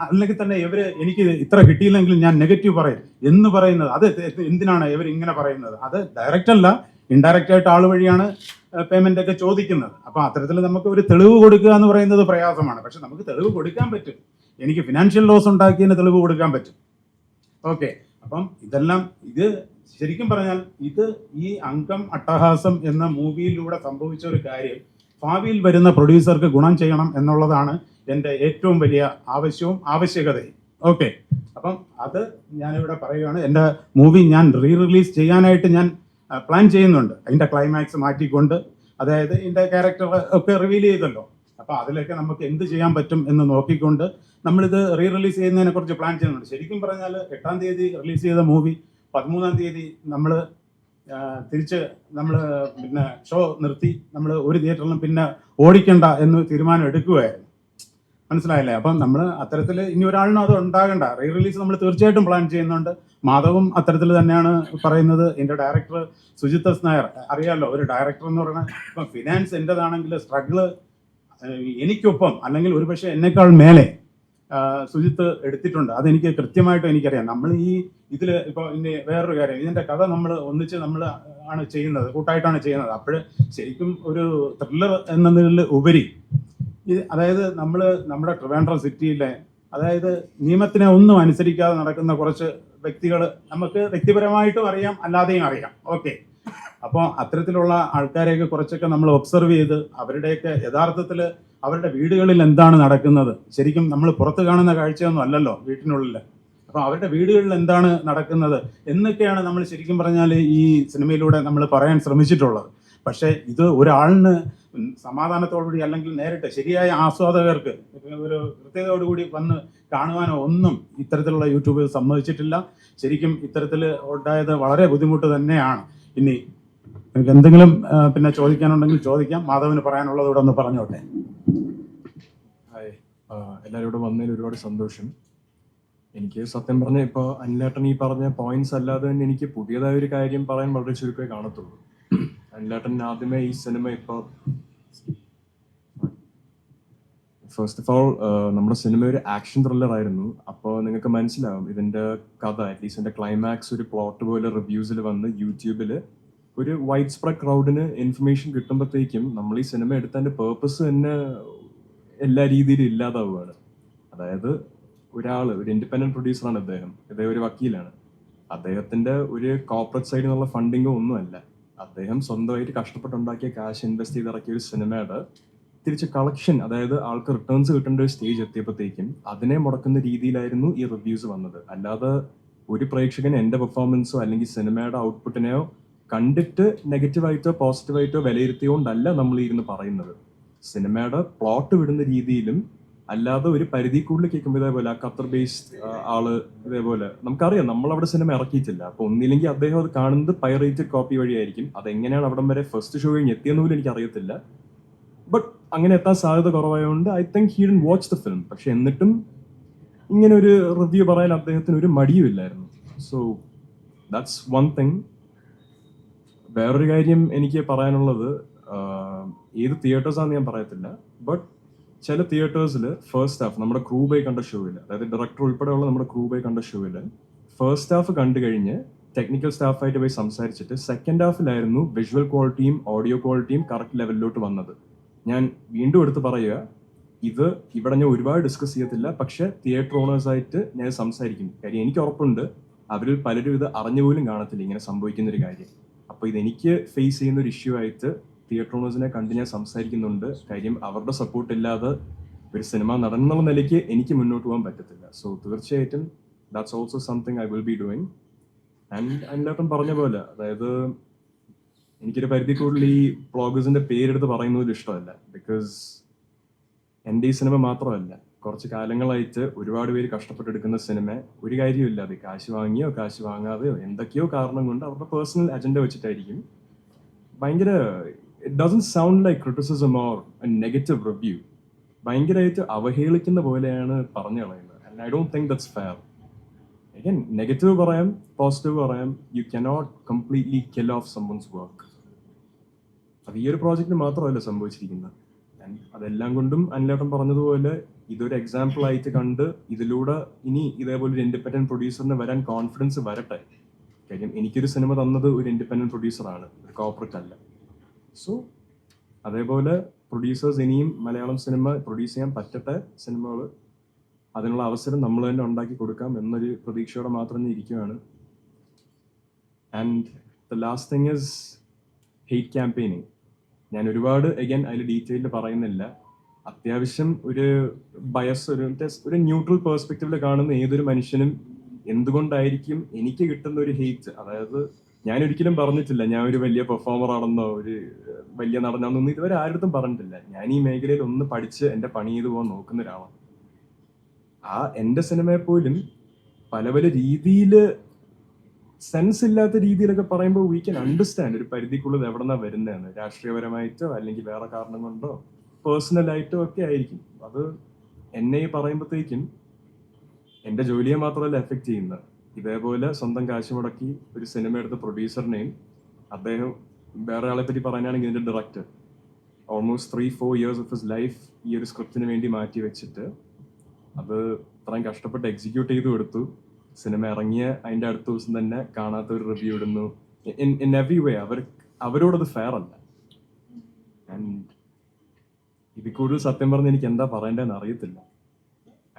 അല്ലെങ്കിൽ തന്നെ എനിക്ക് ഇത്ര കിട്ടിയില്ലെങ്കിൽ ഞാൻ നെഗറ്റീവ് പറയും എന്ന് പറയുന്നത് അത് എന്തിനാണ് ഇവർ ഇങ്ങനെ പറയുന്നത്? അത് ഡയറക്റ്റ് അല്ല, ഇൻഡയറക്റ്റ് ആയിട്ട് ആൾ വഴിയാണ് പേയ്മെന്റ് ഒക്കെ ചോദിക്കുന്നത്. അപ്പോൾ അത്തരത്തിൽ നമുക്ക് ഒരു തെളിവ് കൊടുക്കുക എന്ന് പറയുന്നത് പ്രയാസമാണ്. പക്ഷെ നമുക്ക് തെളിവ് കൊടുക്കാൻ പറ്റും. എനിക്ക് ഫിനാൻഷ്യൽ ലോസ് ഉണ്ടാക്കിയതിന് തെളിവ് കൊടുക്കാൻ പറ്റും. ഓക്കെ, അപ്പം ഇത് ശരിക്കും പറഞ്ഞാൽ ഈ അംഗം അട്ടഹാസം എന്ന മൂവിയിലൂടെ സംഭവിച്ച ഒരു കാര്യം ഭാവിയിൽ വരുന്ന പ്രൊഡ്യൂസർക്ക് ഗുണം ചെയ്യണം എന്നുള്ളതാണ് എൻ്റെ ഏറ്റവും വലിയ ആവശ്യകതയും. ഓക്കെ, അപ്പം അത് ഞാനിവിടെ പറയുകയാണ്. എൻ്റെ മൂവി ഞാൻ റിലീസ് ചെയ്യാനായിട്ട് ഞാൻ പ്ലാൻ ചെയ്യുന്നുണ്ട്. അതിൻ്റെ ക്ലൈമാക്സ് മാറ്റിക്കൊണ്ട്, അതായത് ഇതിൻ്റെ ക്യാരക്ടർ ഒക്കെ റിവീൽ ചെയ്തല്ലോ. അപ്പോൾ അതിലൊക്കെ നമുക്ക് എന്ത് ചെയ്യാൻ പറ്റും എന്ന് നോക്കിക്കൊണ്ട് നമ്മളിത് റിലീസ് ചെയ്യുന്നതിനെ കുറിച്ച് പ്ലാൻ ചെയ്യുന്നുണ്ട്. ശരിക്കും പറഞ്ഞാൽ 8-ാം തീയതി റിലീസ് ചെയ്ത മൂവി 13-ാം തീയതി നമ്മൾ പിന്നെ ഷോ നിർത്തി നമ്മൾ ഒരു തിയേറ്ററിലും പിന്നെ ഓടിക്കണ്ട എന്ന് തീരുമാനം എടുക്കുകയായിരുന്നു. മനസ്സിലായില്ലേ? അപ്പം നമ്മൾ അത്തരത്തിൽ ഇനി ഒരാളിനും അത് ഉണ്ടാകണ്ട. റിലീസ് നമ്മൾ തീർച്ചയായിട്ടും പ്ലാൻ ചെയ്യുന്നുണ്ട്. മാധവും അത്തരത്തിൽ തന്നെയാണ് പറയുന്നത്. എൻ്റെ ഡയറക്ടർ സുജിത് എസ് നായർ, അറിയാമല്ലോ, ഒരു ഡയറക്ടർ എന്ന് പറയുന്നത് ഇപ്പം ഫിനാൻസ് എൻ്റെതാണെങ്കിൽ സ്ട്രഗിള് എനിക്കൊപ്പം അല്ലെങ്കിൽ ഒരുപക്ഷെ എന്നെക്കാൾ മേലെ സുജിത്ത് എടുത്തിട്ടുണ്ട്. അതെനിക്ക് കൃത്യമായിട്ടും എനിക്കറിയാം. നമ്മൾ ഇതിൽ ഇപ്പോൾ ഇനി വേറൊരു കാര്യം, ഇതിൻ്റെ കഥ നമ്മൾ ഒന്നിച്ച് ആണ് ചെയ്യുന്നത്, കൂട്ടായിട്ടാണ് ചെയ്യുന്നത്. അപ്പോൾ ശരിക്കും ഒരു ത്രില്ലർ എന്നതിൽ ഉപരി അതായത് നമ്മുടെ ട്രിവാൻഡ്രം സിറ്റിയിലെ അതായത് നിയമത്തിനെ ഒന്നും അനുസരിക്കാതെ നടക്കുന്ന കുറച്ച് വ്യക്തികൾ നമുക്ക് വ്യക്തിപരമായിട്ടും അറിയാം, അല്ലാതെയും അറിയാം. ഓക്കെ, അപ്പോൾ അത്തരത്തിലുള്ള ആൾക്കാരെയൊക്കെ കുറച്ചൊക്കെ നമ്മൾ ഒബ്സർവ് ചെയ്ത് അവരുടെയൊക്കെ യഥാർത്ഥത്തിൽ അവരുടെ വീടുകളിൽ എന്താണ് നടക്കുന്നത്, ശരിക്കും നമ്മൾ പുറത്ത് കാണുന്ന കാഴ്ചയൊന്നും അല്ലല്ലോ വീട്ടിനുള്ളിൽ. അപ്പോൾ അവരുടെ വീടുകളിൽ എന്താണ് നടക്കുന്നത് എന്നൊക്കെയാണ് നമ്മൾ ശരിക്കും പറഞ്ഞാൽ ഈ സിനിമയിലൂടെ നമ്മൾ പറയാൻ ശ്രമിച്ചിട്ടുള്ളത്. പക്ഷേ ഇത് ഒരാളിന് സമാധാനത്തോടുകൂടി അല്ലെങ്കിൽ നേരിട്ട് ശരിയായ ആസ്വാദകർക്ക് ഒരു കൃത്യതയോടുകൂടി വന്ന് കാണുവാനോ ഒന്നും ഇത്തരത്തിലുള്ള യൂട്യൂബ് സമ്മതിച്ചിട്ടില്ല. ശരിക്കും ഇത്തരത്തിൽ ഉണ്ടായത് വളരെ ബുദ്ധിമുട്ട് തന്നെയാണ്. ഇനി നിങ്ങൾക്ക് എന്തെങ്കിലും പിന്നെ ചോദിക്കാനുണ്ടെങ്കിൽ ചോദിക്കാം. മാധവന് പറയാനുള്ളത് ഇവിടെ ഒന്ന് പറഞ്ഞോട്ടെ. ഹായ്, എല്ലാവരും ഇവിടെ വന്നതിൽ ഒരുപാട് സന്തോഷം. എനിക്ക് സത്യം പറഞ്ഞാൽ ഇപ്പോൾ അനിലേട്ടൻ ഈ പറഞ്ഞ പോയിന്റ്സ് അല്ലാതെ തന്നെ എനിക്ക് പുതിയതായ ഒരു കാര്യം പറയാൻ വളരെ ചുരുക്കമേ കാണത്തുള്ളൂ. അനിലേട്ടൻ ആദ്യമേ ഈ സിനിമ ഇപ്പോൾ ഫസ്റ്റ് ഓഫ് ഓൾ നമ്മുടെ സിനിമ ഒരു ആക്ഷൻ ത്രില്ലർ ആയിരുന്നു. അപ്പോൾ നിങ്ങൾക്ക് മനസ്സിലാവും ഇതിൻ്റെ കഥ, അറ്റ്ലീസ്റ്റ് ഇതിൻ്റെ ക്ലൈമാക്സ് ഒരു പ്ലോട്ട് പോലെ റിവ്യൂസിൽ വന്ന് യൂട്യൂബിൽ ഒരു വൈഡ് സ്പ്രെഡ് ക്രൗഡിന് ഇൻഫർമേഷൻ കിട്ടുമ്പോഴത്തേക്കും നമ്മൾ ഈ സിനിമ എടുത്തതിൻ്റെ പേർപ്പസ് തന്നെ എല്ലാ രീതിയിലും ഇല്ലാതാവുകയാണ്. അതായത് ഒരു ഇൻഡിപെൻഡന്റ് പ്രൊഡ്യൂസറാണ് അദ്ദേഹം ഒരു വക്കീലാണ്. അദ്ദേഹത്തിൻ്റെ ഒരു കോർപ്പറേറ്റ് സൈഡിൽ നിന്നുള്ള ഫണ്ടിങ്ങോ ഒന്നുമല്ല. അദ്ദേഹം സ്വന്തമായിട്ട് കഷ്ടപ്പെട്ടുണ്ടാക്കിയ കാശ് ഇൻവെസ്റ്റ് ചെയ്ത് ഇറക്കിയ ഒരു സിനിമയുടെ തിരിച്ച് കളക്ഷൻ, അതായത് ആൾക്ക് റിട്ടേൺസ് കിട്ടേണ്ട ഒരു സ്റ്റേജ് എത്തിയപ്പോഴത്തേക്കും അതിനെ മുടക്കുന്ന രീതിയിലായിരുന്നു ഈ റിവ്യൂസ് വന്നത്. അല്ലാതെ ഒരു പ്രേക്ഷകൻ എൻ്റെ പെർഫോമൻസോ അല്ലെങ്കിൽ സിനിമയുടെ ഔട്ട്പുട്ടിനെയോ കണ്ടിട്ട് നെഗറ്റീവായിട്ടോ പോസിറ്റീവായിട്ടോ വിലയിരുത്തിയോണ്ടല്ല നമ്മൾ ഇരുന്ന് പറയുന്നത്. സിനിമയുടെ പ്ലോട്ട് വിടുന്ന രീതിയിലും അല്ലാതെ ഒരു പരിധി കൂടുതൽ കേൾക്കുമ്പോൾ ഇതേപോലെ ആ ഖത്തർ ബേസ്ഡ് ആള് ഇതേപോലെ നമുക്കറിയാം നമ്മളവിടെ സിനിമ ഇറക്കിയിട്ടില്ല. അപ്പൊ ഒന്നില്ലെങ്കിൽ അദ്ദേഹം അത് കാണുന്നത് പൈറേറ്റഡ് കോപ്പി വഴിയായിരിക്കും. അതെങ്ങനെയാണ് അവിടം വരെ ഫസ്റ്റ് ഷോ കഴിഞ്ഞ് എത്തിയെന്ന് പോലും എനിക്ക് അറിയത്തില്ല. ബട്ട് അങ്ങനെ എത്താൻ സാധ്യത കുറവായതുകൊണ്ട് I think he didn't watch the film. പക്ഷെ എന്നിട്ടും ഇങ്ങനെ ഒരു റിവ്യൂ പറയാൻ അദ്ദേഹത്തിന് ഒരു മടിയും ഇല്ലായിരുന്നു. So that's one thing. വേറൊരു കാര്യം എനിക്ക് പറയാനുള്ളത്, ഏത് തിയേറ്റേഴ്സാണെന്ന് ഞാൻ പറയത്തില്ല, ബട്ട് ചില തിയേറ്റേഴ്സിൽ ഫസ്റ്റ് ഹാഫ് നമ്മുടെ ക്രൂ ബൈ കണ്ട ഷോയിൽ, അതായത് ഡയറക്ടർ ഉൾപ്പെടെയുള്ള നമ്മുടെ ക്രൂ ബൈ കണ്ട ഷോയിൽ ഫസ്റ്റ് ഹാഫ് കണ്ടു കഴിഞ്ഞ് ടെക്നിക്കൽ സ്റ്റാഫായിട്ട് പോയി സംസാരിച്ചിട്ട് സെക്കൻഡ് ഹാഫിലായിരുന്നു വിഷ്വൽ ക്വാളിറ്റിയും ഓഡിയോ ക്വാളിറ്റിയും കറക്റ്റ് ലെവലിലോട്ട് വന്നത്. ഞാൻ വീണ്ടും എടുത്ത് പറയുക, ഇത് ഇവിടെ ഞാൻ ഒരുപാട് ഡിസ്കസ് ചെയ്യത്തില്ല, പക്ഷെ തിയേറ്റർ ഓണേഴ്സായിട്ട് ഞാൻ സംസാരിക്കും. കാര്യം എനിക്ക് ഉറപ്പുണ്ട് അവരിൽ പലരും ഇത് അറിഞ്ഞുപോലും കാണത്തില്ല ഇങ്ങനെ സംഭവിക്കുന്ന ഒരു കാര്യം. അപ്പോൾ ഇതെനിക്ക് ഫേസ് ചെയ്യുന്ന ഒരു ഇഷ്യൂ ആയിട്ട് തിയേറ്റർ ഓണേഴ്സിനെ കണ്ട് ഞാൻ സംസാരിക്കുന്നുണ്ട്. കാര്യം അവരുടെ സപ്പോർട്ട് ഇല്ലാതെ ഒരു സിനിമ നടൻ എന്നുള്ള നിലയ്ക്ക് എനിക്ക് മുന്നോട്ട് പോകാൻ പറ്റത്തില്ല. സോ തീർച്ചയായിട്ടും that's also something I will be doing. And എല്ലാവരും പറഞ്ഞ പോലെ, അതായത് എനിക്കൊരു പരിധി കൂടുതൽ ഈ വ്ളോഗേഴ്സിന്റെ പേരെടുത്ത് പറയുന്നതിൽ ഇഷ്ടമല്ല. ബിക്കോസ് എൻ്റെ ഈ സിനിമ മാത്രമല്ല, കുറച്ച് കാലങ്ങളായിട്ട് ഒരുപാട് പേര് കഷ്ടപ്പെട്ടെടുക്കുന്ന സിനിമ ഒരു കാര്യമില്ല, അത് കാശ് വാങ്ങിയോ കാശ് വാങ്ങാതെയോ എന്തൊക്കെയോ കാരണം കൊണ്ട് അവരുടെ പേഴ്സണൽ അജണ്ട വെച്ചിട്ടായിരിക്കും ഭയങ്കര, it doesn't sound like criticism or negative review, ഭയങ്കരമായിട്ട് അവഹേളിക്കുന്ന പോലെയാണ് പറഞ്ഞു കളയുന്നത്. And I don't think that's fair. Again negative പറയാം, പോസിറ്റീവ് പറയാം, you cannot completely kill of someone's work. അത് ഈ ഒരു പ്രോജക്റ്റിന് മാത്രമല്ല സംഭവിച്ചിരിക്കുന്നത്. അതെല്ലാം കൊണ്ടും അനിലേട്ടൻ പറഞ്ഞതുപോലെ ഇതൊരു എക്സാമ്പിൾ ആയിട്ട് കണ്ട് ഇതിലൂടെ ഇനി ഇതേപോലെ ഒരു ഇൻഡിപെൻഡന്റ് പ്രൊഡ്യൂസറിന് വരാൻ കോൺഫിഡൻസ് വരട്ടെ. കാര്യം എനിക്കൊരു സിനിമ തന്നത് ഒരു ഇൻഡിപെൻഡന്റ് പ്രൊഡ്യൂസറാണ്, ഒരു കോർപ്പറേറ്റ് അല്ല. സോ അതേപോലെ പ്രൊഡ്യൂസേഴ്സ് ഇനിയും മലയാളം സിനിമ പ്രൊഡ്യൂസ് ചെയ്യാൻ പറ്റട്ടെ, സിനിമകൾ അതിനുള്ള അവസരം നമ്മൾ തന്നെ ഉണ്ടാക്കി കൊടുക്കാം എന്നൊരു പ്രതീക്ഷയോടെ മാത്രം ഇരിക്കുകയാണ്. And the last thing is hate campaigning. ഞാൻ ഒരുപാട് അഗൈൻ അതിൽ ഡീറ്റെയിലിൽ പറയുന്നില്ല. അത്യാവശ്യം ഒരു ബയസ്, ഒരു ന്യൂട്രൽ പേഴ്സ്പെക്റ്റീവിൽ കാണുന്ന ഏതൊരു മനുഷ്യനും എന്തുകൊണ്ടായിരിക്കും എനിക്ക് കിട്ടുന്ന ഒരു ഹെയ്റ്റ്, അതായത് ഞാൻ ഒരിക്കലും പറഞ്ഞിട്ടില്ല ഞാൻ ഒരു വലിയ പെർഫോമർ ആണെന്നോ ഒരു വലിയ നടനാണെന്നൊന്നും ഇതുവരെ ആരുടെ പറഞ്ഞിട്ടില്ല. ഞാൻ ഈ മേഖലയിൽ ഒന്ന് പഠിച്ച് എൻ്റെ പണി ചെയ്ത് പോകാൻ നോക്കുന്ന ഒരാളാണ്. ആ എൻ്റെ സിനിമയെ പോലും പല പല രീതിയിൽ സെൻസ് ഇല്ലാത്ത രീതിയിലൊക്കെ പറയുമ്പോൾ വി ക്യാൻ അണ്ടർസ്റ്റാൻഡ് ഒരു പരിധിക്കുള്ളത് എവിടെ നിന്നാണ് വരുന്നതെന്ന്. രാഷ്ട്രീയപരമായിട്ടോ അല്ലെങ്കിൽ വേറെ കാരണം കൊണ്ടോ പേഴ്സണലായിട്ടോ ഒക്കെ ആയിരിക്കും. അത് എന്നെ പറയുമ്പോഴത്തേക്കും എൻ്റെ ജോലിയെ മാത്രമല്ല എഫക്റ്റ് ചെയ്യുന്നത്. ഇതേപോലെ സ്വന്തം കാശ് മുടക്കി ഒരു സിനിമ എടുത്ത പ്രൊഡ്യൂസറിനെയും, അദ്ദേഹം വേറെ ആളെ പറ്റി പറയാനാണെങ്കിൽ ഇതിൻ്റെ director almost 3-4 years of his life ഈ ഒരു സ്ക്രിപ്റ്റിന് വേണ്ടി മാറ്റി വെച്ചിട്ട് അത് ഇത്രയും കഷ്ടപ്പെട്ട് എക്സിക്യൂട്ട് ചെയ്ത് കൊടുത്തു. സിനിമ ഇറങ്ങിയ അതിൻ്റെ അടുത്ത ദിവസം തന്നെ കാണാത്ത ഒരു റിവ്യൂ ഇടുന്നു. ഇൻ എവറി വേ അവരോടത് ഫെയർ അല്ല. ആൻഡ് ഇതിൽ കൂടുതൽ സത്യം പറഞ്ഞ് എനിക്ക് എന്താ പറയേണ്ടതെന്ന് അറിയത്തില്ല.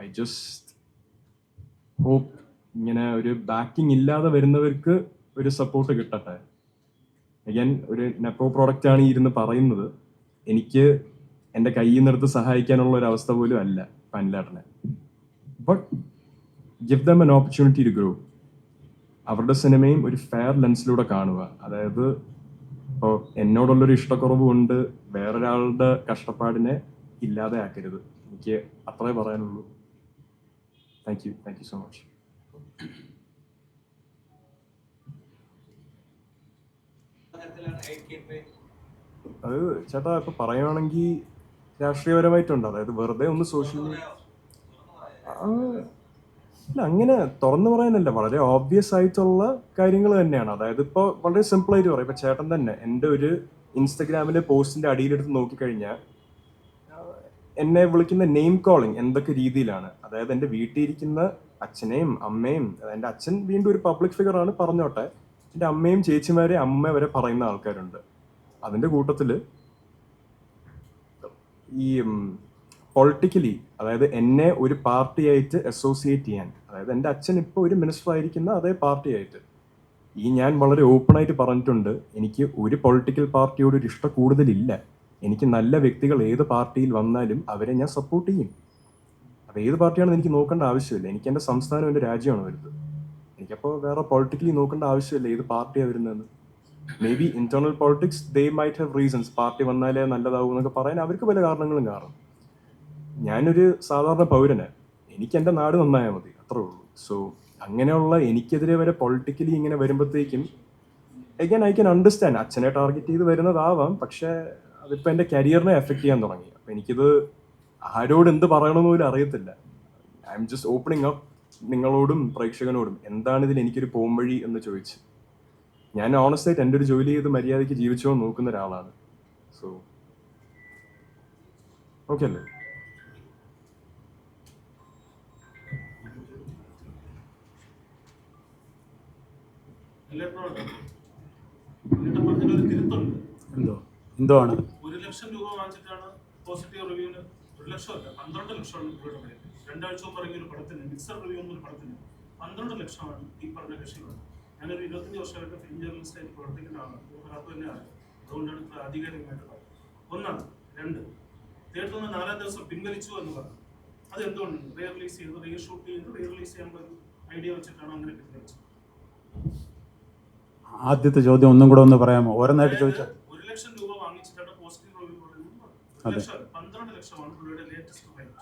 ഐ ജസ്റ്റ് ഹോപ്പ് ഇങ്ങനെ ഒരു ബാക്കിംഗ് ഇല്ലാതെ വരുന്നവർക്ക് ഒരു സപ്പോർട്ട് കിട്ടട്ടെ. അഗൈൻ ഒരു നെപ്പോ പ്രോഡക്റ്റ് ആണ് ഇരുന്ന് പറയുന്നത്. എനിക്ക് എൻ്റെ കയ്യിൽ നിന്നെടുത്ത് സഹായിക്കാനുള്ള ഒരു അവസ്ഥ പോലും അല്ല പനിലേട്ടനെ. But give them an opportunity to grow. അവരുടെ സിനിമയും ഒരു ഫെയർ ലെൻസിലൂടെ കാണുക. അതായത് ഇപ്പോൾ എന്നോടുള്ളൊരു ഇഷ്ടക്കുറവ് കൊണ്ട് വേറൊരാളുടെ കഷ്ടപ്പാടിനെ ഇല്ലാതെ ആക്കരുത്. എനിക്ക് അത്രേ പറയാനുള്ളൂ. Thank you so much. അത് ചേട്ടാ ഇപ്പൊ പറയുവാണെങ്കിൽ രാഷ്ട്രീയപരമായിട്ടുണ്ട്. അതായത് വെറുതെ ഒന്ന് സോഷ്യൽ മീഡിയ അല്ല, അങ്ങനെ തുറന്നു പറയാനല്ല, വളരെ ഓബ്വിയസ് ആയിട്ടുള്ള കാര്യങ്ങൾ തന്നെയാണ്. അതായത് ഇപ്പോൾ വളരെ സിമ്പിൾ ആയിട്ട് പറയാം. ഇപ്പൊ ചേട്ടൻ തന്നെ എൻ്റെ ഒരു ഇൻസ്റ്റഗ്രാമിലെ പോസ്റ്റിന്റെ അടിയിലെടുത്ത് നോക്കിക്കഴിഞ്ഞാൽ എന്നെ വിളിക്കുന്ന നെയിം കോളിംഗ് എന്തൊക്കെ രീതിയിലാണ്. അതായത് എൻ്റെ വീട്ടിൽ ഇരിക്കുന്ന അച്ഛനെയും അമ്മയും, എൻ്റെ അച്ഛൻ വീണ്ടും ഒരു പബ്ലിക് ഫിഗർ ആണ് പറഞ്ഞോട്ടെ, എൻ്റെ അമ്മയും ചേച്ചിമാരെ അമ്മ വരെ പറയുന്ന ആൾക്കാരുണ്ട്. അതിൻ്റെ കൂട്ടത്തിൽ ഈ പൊളിറ്റിക്കലി, അതായത് എന്നെ ഒരു പാർട്ടിയായിട്ട് അസോസിയേറ്റ് ചെയ്യാൻ, അതായത് എൻ്റെ അച്ഛൻ ഇപ്പോൾ ഒരു മിനിസ്റ്റർ ആയിരിക്കുന്ന അതേ പാർട്ടിയായിട്ട്, ഞാൻ വളരെ ഓപ്പണായിട്ട് പറഞ്ഞിട്ടുണ്ട്, എനിക്ക് ഒരു പൊളിറ്റിക്കൽ പാർട്ടിയോട് ഒരു ഇഷ്ടം കൂടുതലില്ല. എനിക്ക് നല്ല വ്യക്തികൾ ഏത് പാർട്ടിയിൽ വന്നാലും അവരെ ഞാൻ സപ്പോർട്ട് ചെയ്യും. അത് ഏത് പാർട്ടിയാണെന്ന് എനിക്ക് നോക്കേണ്ട ആവശ്യമില്ല. എനിക്ക് എൻ്റെ സംസ്ഥാനം, എൻ്റെ രാജ്യമാണ് വരുന്നത്. എനിക്കപ്പോൾ വേറെ പൊളിറ്റിക്കലി നോക്കേണ്ട ആവശ്യമില്ല ഏത് പാർട്ടിയാണ് വരുന്നതെന്ന്. May be internal politics they might have reasons, party വന്നാലേ നല്ലതാവും എന്നൊക്കെ പറയാൻ അവർക്ക് പല കാരണങ്ങളും കാണും. ഞാനൊരു സാധാരണ പൗരന്, എനിക്ക് എൻ്റെ നാട് നന്നായാൽ മതി, അത്രേ ഉള്ളൂ. സോ അങ്ങനെയുള്ള എനിക്കെതിരെ വരെ പൊളിറ്റിക്കലി ഇങ്ങനെ വരുമ്പോഴത്തേക്കും അഗൈൻ ഐ ക്യാൻ അണ്ടർസ്റ്റാൻഡ്. അച്ഛനെ ടാർഗറ്റ് ചെയ്ത് വരുന്നതാവാം, പക്ഷേ അതിപ്പോൾ എൻ്റെ കരിയറിനെ എഫക്റ്റ് ചെയ്യാൻ തുടങ്ങി. അപ്പം എനിക്കിത് ആരോട് എന്ത് പറയണമെന്ന് പോലും അറിയത്തില്ല. I am just opening up നിങ്ങളോടും പ്രേക്ഷകനോടും എന്താണ് ഇതിൽ എനിക്കൊരു പോംവഴി എന്ന് ചോദിച്ച്. ഞാൻ ഓണസ്റ്റായിട്ട് എൻ്റെ ഒരു ജോലി ചെയ്ത് മര്യാദയ്ക്ക് ജീവിച്ചോ നോക്കുന്ന ഒരാളാണ്. സോ ഓക്കെ അല്ലേ? എന്തോ ആണ് 1 ലക്ഷം രൂപ വാങ്ങിച്ചിട്ടാണ് പോസിറ്റീവ് റിവ്യൂവിന് 1 ലക്ഷമല്ല 12 ലക്ഷമാണ് രൂപയുടെ വില. 2 ആഴ്ച മുമ്പ് ഇറങ്ങിയ ഒരു പടത്തിന് മിക്സർ റിവ്യൂ എന്നൊരു പടത്തിന് 12 ലക്ഷമാണ് ഈ പറഞ്ഞ കക്ഷികൾ. ഞാനൊരു 25 വർഷമായിട്ട് ഫിലിം ജേർണലിസ്റ്റായിട്ട് പ്രവർത്തിക്കുന്ന ആളാണ്. അത് തന്നെയാണ്. അതുകൊണ്ടാണ് ഇത്ര ആധികാരികമായിട്ട് പറയുന്നത്. ഒന്നാണ്. 2, തിയേറ്ററിൽ നിന്ന് 4-ാം ദിവസം പിൻവലിച്ചു എന്ന് പറഞ്ഞു. അത് എന്തുകൊണ്ടാണ്? റീ റിലീസ് ചെയ്ത് റീഷൂട്ട് ചെയ്ത് റീ റിലീസ് ചെയ്യാൻ ഒരു ഐഡിയ വെച്ചിട്ടാണ് അങ്ങനെ പിൻവലിച്ചത്. ആദ്യത്തെ ചോദ്യം ഒന്നും കൂടെ ഒന്ന് പറയാമോ? ഓരോന്നായിട്ട് ചോദിച്ചാൽ 1 ലക്ഷം രൂപ വാങ്ങിച്ചിട്ടാണ് പോസിറ്റീവ് റിവ്യൂ പറയുന്നത്. 12 ലക്ഷമാണ് പുള്ളിയുടെ ലേറ്റസ്റ്റ് റേറ്റ്.